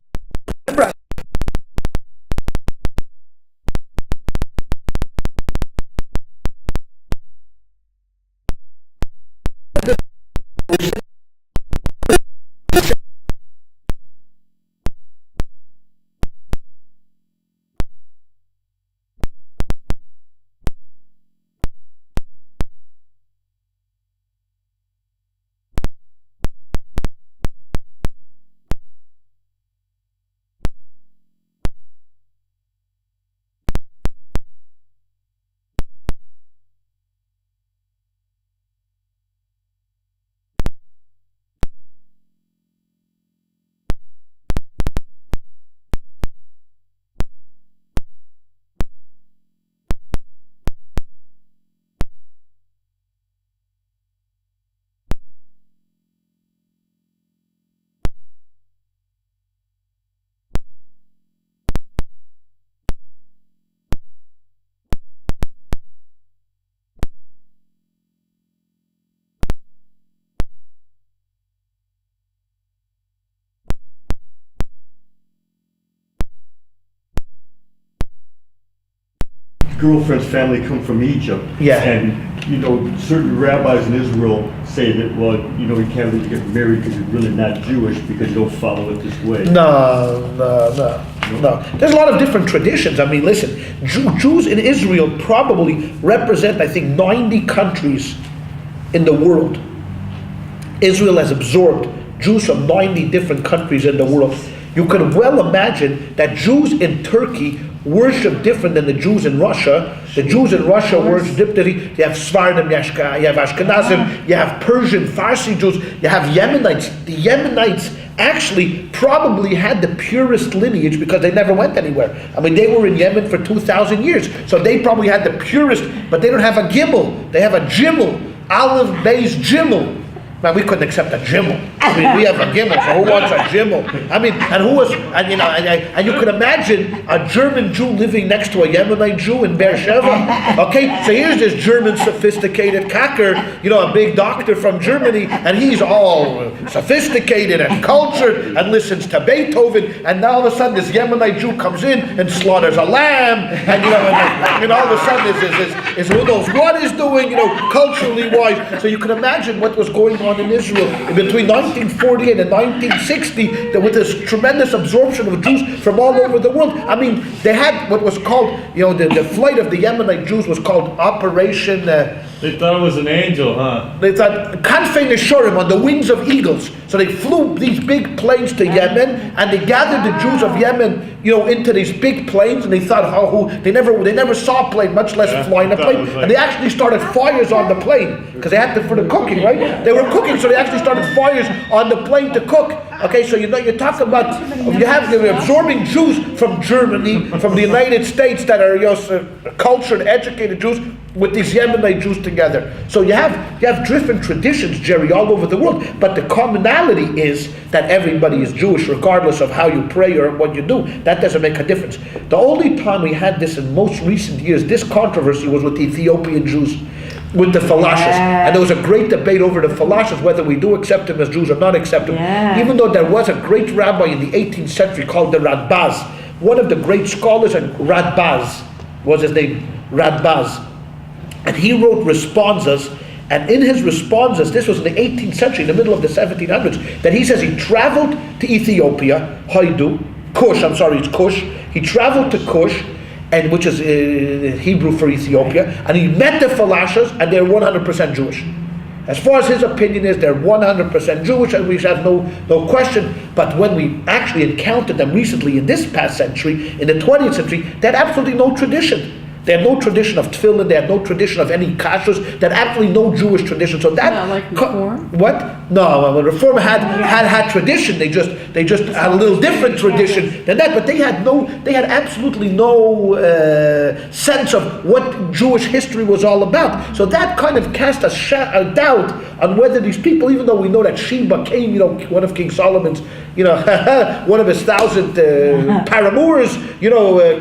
Girlfriend's family come from Egypt. Yeah. And, certain rabbis in Israel say that, you can't really get married because you're really not Jewish because you don't follow it this way. No. There's a lot of different traditions. I mean, listen, Jews in Israel probably represent, I think, 90 countries in the world. Israel has absorbed Jews from 90 different countries in the world. You can well imagine that Jews in Turkey worship different than the Jews in Russia. The Jews in Russia worship differently. You have Sephardim, you have Ashkenazim, you have Persian, Farsi Jews, you have Yemenites. The Yemenites actually probably had the purest lineage because they never went anywhere. I mean, they were in Yemen for 2,000 years. So they probably had the purest, but they don't have a gimel. They have a gimel, Aleph, Beis, Gimel. Man, we couldn't accept a gimel. I mean, we have a gimel, so who wants a gimel? I mean, and you could imagine a German Jew living next to a Yemenite Jew in Beersheba. Okay, so here's this German sophisticated kacker, a big doctor from Germany, and he's all sophisticated and cultured and listens to Beethoven, and now all of a sudden this Yemenite Jew comes in and slaughters a lamb, and all of a sudden is who knows what is doing, culturally wise. So you can imagine what was going on in Israel between 1948 and 1960, with this tremendous absorption of Jews from all over the world. I mean, they had what was called, the flight of the Yemenite Jews was called Operation They thought it was an angel, huh? They thought, Kanfei Neshorim, on the wings of eagles. So they flew these big planes to Yemen, and they gathered the Jews of Yemen, into these big planes, and they thought, they never saw a plane, much less flying a plane. And they actually started fires on the plane, because they had to, for the cooking, right? They were cooking, so they actually started fires on the plane to cook. Okay, so you talk about, you're absorbing Jews from Germany, from the United States that are cultured, educated Jews, with these Yemenite Jews together. So you have different traditions, Jerry, all over the world, but the commonality is that everybody is Jewish, regardless of how you pray or what you do. That doesn't make a difference. The only time we had this in most recent years, this controversy was with the Ethiopian Jews, with the Falashas. And there was a great debate over the Falashas, whether we do accept them as Jews or not accept them. Even though there was a great rabbi in the 18th century called the Radbaz, one of the great scholars, and Radbaz was his name, Radbaz. And he wrote responses, and in his responses, this was in the 18th century, in the middle of the 1700s, that he says he traveled to Ethiopia, it's Kush. He traveled to Kush, and which is Hebrew for Ethiopia, and he met the Falashas, and they're 100% Jewish. As far as his opinion is, they're 100% Jewish, and we have no question. But when we actually encountered them recently in this past century, in the 20th century, they had absolutely no tradition. They had no tradition of tefillin. They had no tradition of any kashrus. They had absolutely no Jewish tradition. So that Not like Reform? What? No, Reform had tradition. They just had a little different tradition than that. But they had absolutely no sense of what Jewish history was all about. So that kind of cast a doubt on whether these people, even though we know that Sheba came, one of King Solomon's, one of his 1,000 paramours,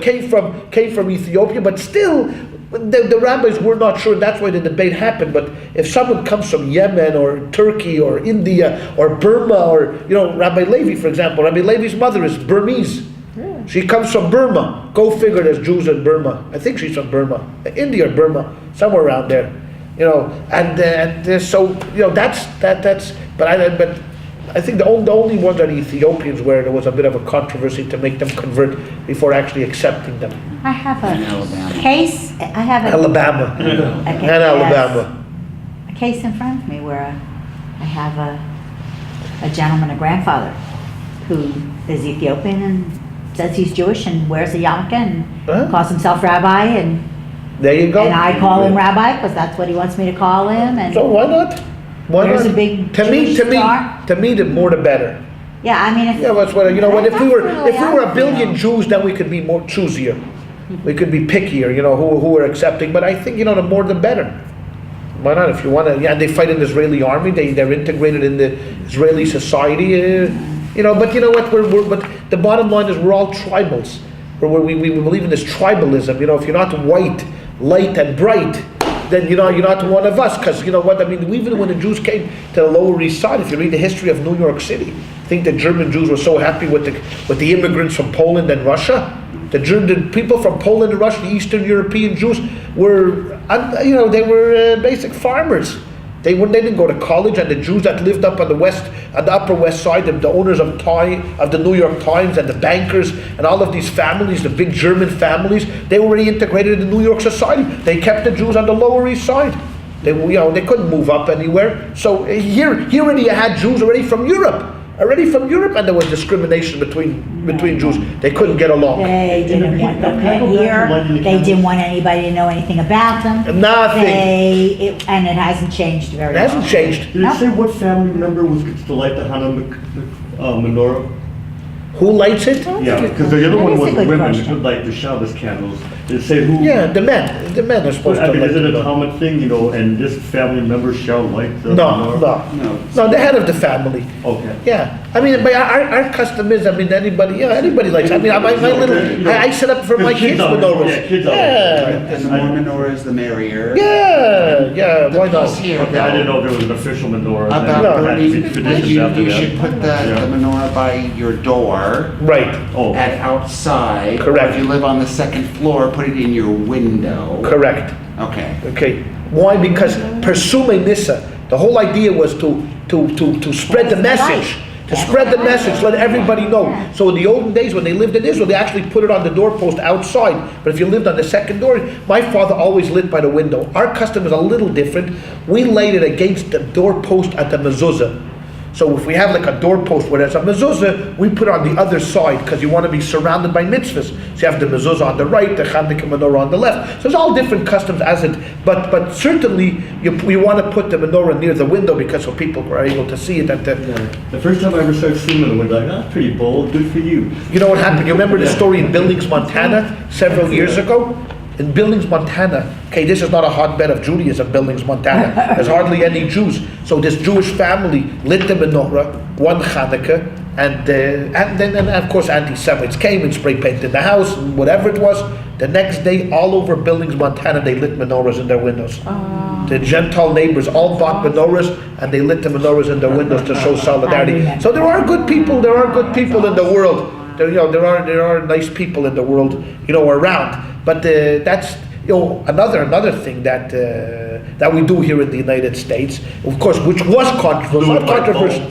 came from Ethiopia, but still, the rabbis were not sure, and that's why the debate happened. But if someone comes from Yemen or Turkey or India or Burma, or Rabbi Levi, for example, Rabbi Levi's mother is Burmese. Yeah. She comes from Burma. Go figure, there's Jews in Burma. I think she's from Burma, India or Burma, somewhere around there. So that's. But I think the only ones are the Ethiopians, where there was a bit of a controversy to make them convert before actually accepting them. I have a case. Alabama. And Alabama. A case in front of me where I have a gentleman, a grandfather, who is Ethiopian and says he's Jewish and wears a yarmulke and calls himself Rabbi, and there you go. And I call him Rabbi because that's what he wants me to call him. And so why not? There's a big Jewish star. To me, the more the better. Yeah, I mean, that's what if we were a billion Jews, then we could be more choosier. We could be pickier, who are accepting. But I think the more the better. Why not? If you want to, they fight in the Israeli army. They're integrated in the Israeli society. But you know what? But the bottom line is we're all tribals. We believe in this tribalism. If you're not white, light, and bright, then you're not one of us. Because even when the Jews came to the Lower East Side, if you read the history of New York City, I think the German Jews were so happy with the immigrants from Poland and Russia. The people from Poland and Russia, the Eastern European Jews, were they were basic farmers. They didn't go to college, and the Jews that lived up on the Upper West Side, the owners of the New York Times and the bankers and all of these families, the big German families, they were already integrated in New York society. They kept the Jews on the Lower East Side. They couldn't move up anywhere. So here already you had Jews already from Europe, and there was discrimination between Jews. They couldn't get along. They didn't want them here. They didn't want anybody to know anything about them. Nothing. And it hasn't changed very much. It hasn't changed. Did it say what family member was to light the Hanukkah menorah? Who lights it? Yeah, because the other one was a good women question. who light the Shabbos candles. Did it say who? Yeah, the men. The men are supposed to light is it the a menorah. common thing, and this family member shall light the menorah? No, the head of the family. Okay. Yeah, but our custom is, anybody likes. I set up for my kids menorahs. Yeah, kids out. And the more menorahs, the merrier. Yeah, why not? Here, Okay, I didn't know if there was an official menorah. About burning, Traditions after you that. should put the menorah by your door. Right. Oh. And outside. Correct. Or if you live on the second floor, put it in your window. Correct. Okay. Why? Because Persume Nissa, the whole idea was to spread the message. to spread the message, let everybody know. So in the olden days when they lived in Israel, they actually put it on the doorpost outside. But if you lived on the second story, my father always lit by the window. Our custom is a little different. We light it against the doorpost at the mezuzah. So if we have like a doorpost where there's a mezuzah, we put it on the other side because you want to be surrounded by mitzvahs. So you have the mezuzah on the right, the Chanukah menorah on the left. So it's all different customs as it. But certainly we want to put the menorah near the window because so people are able to see it. The first time I ever started seeing it, I went like, that's pretty bold, good for you. You know what happened? You remember the story in Billings, Montana, several years ago? In Billings, Montana, okay, this is not a hotbed of Judaism, Billings, Montana. There's hardly any Jews. So this Jewish family lit the menorah, one Chanukah, and then of course anti-Semites came and spray painted the house, and whatever it was. The next day, all over Billings, Montana, they lit menorahs in their windows. The Gentile neighbors all bought menorahs, and they lit the menorahs in their windows to show solidarity. So there are good people. There are good people in the world. There are nice people in the world, around. But that's another thing that we do here in the United States, of course, which was controversial.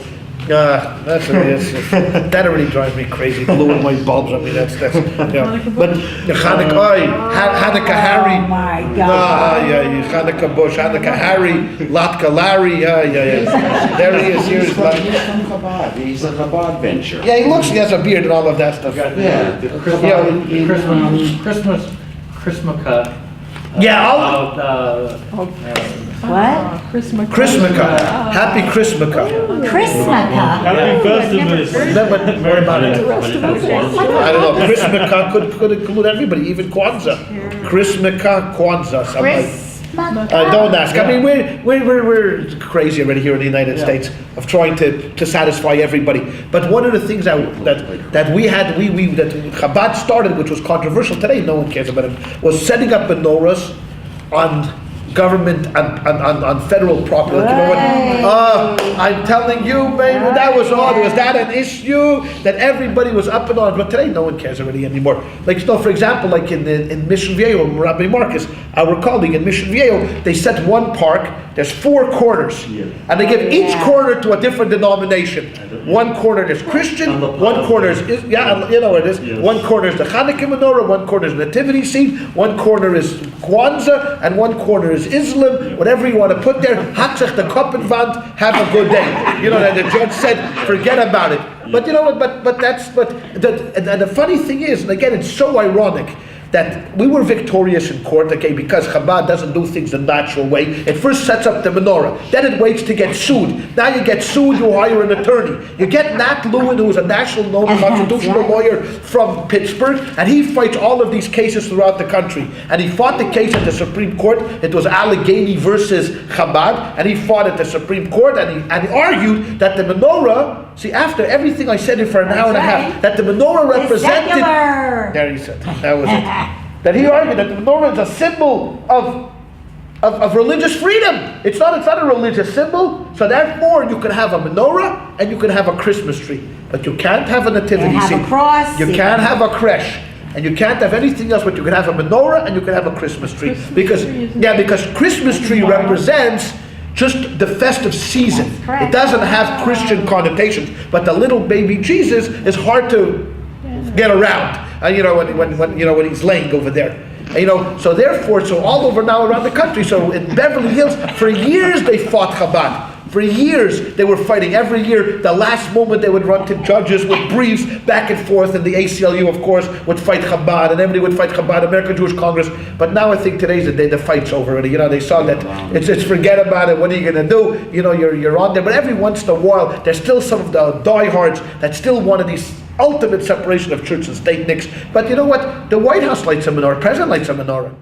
That's what it is. That already drives me crazy. Blue and white bulbs. I mean, that's. But the Hanukkah Harry. Oh my God. Hanukkah Bush, Hanukkah Harry, Latka Larry. There he is. Here's He's from Chabad. He's a Chabad venture. Yeah, he has a beard and all of that stuff. The Christmas. What? Christmas. Happy Christmas. Christmas. Happy Festivus. What about it? I don't know. Christmas could include everybody, even Kwanzaa. Christmas, Kwanzaa. Don't ask. I mean, we're crazy already here in the United States of trying to satisfy everybody. But one of the things that we that Chabad started, which was controversial today, no one cares about it, was setting up menorahs on government on federal property. Like, I'm telling you, baby, that was all. Was that an issue that everybody was up and on? But today, no one cares already anymore. Like, for example, like in Mission Viejo, Rabbi Marcus, our colleague in Mission Viejo, they set one park. There's 4 corners, and they give each corner to a different denomination. One corner is Christian, one corner is you know what it is. Yes. One corner is the Chanukah menorah, one corner is the nativity scene, one corner is Kwanzaa, and one corner is Islam. Whatever you want to put there, Hatzach the Koppenwand, have a good day. You know that the judge said, forget about it. But you know what? But the funny thing is, and again, it's so ironic that we were victorious in court, okay, because Chabad doesn't do things the natural way. It first sets up the menorah, then it waits to get sued. Now you get sued, you hire an attorney. You get Nat Lewin, who is a national known constitutional lawyer from Pittsburgh, and he fights all of these cases throughout the country. And he fought the case at the Supreme Court. It was Allegheny versus Chabad, and he fought at the Supreme Court, and he argued that the menorah, see, after everything I said it for an hour and a half, that the menorah represented. There he said, that was it. That he argued that the menorah is a symbol of religious freedom. It's not a religious symbol. So therefore, you can have a menorah and you can have a Christmas tree, but you can't have a nativity scene. A cross. You can't have a creche, and you can't have anything else. But you can have a menorah and you can have a Christmas tree because Christmas tree represents just the festive season. It doesn't have Christian connotations, but the little baby Jesus is hard to get around. When he's laying over there. So therefore, all over now around the country. So in Beverly Hills, for years they fought Chabad. For years they were fighting. Every year, the last moment they would run to judges with briefs back and forth, and the ACLU, of course, would fight Chabad, and everybody would fight Chabad, American Jewish Congress. But now I think today's the day the fight's over already. They saw that it's forget about it. What are you going to do? You're on there. But every once in a while, there's still some of the diehards that still wanted these ultimate separation of church and state, Nix. But you know what? The White House lights a menorah. President lights a menorah.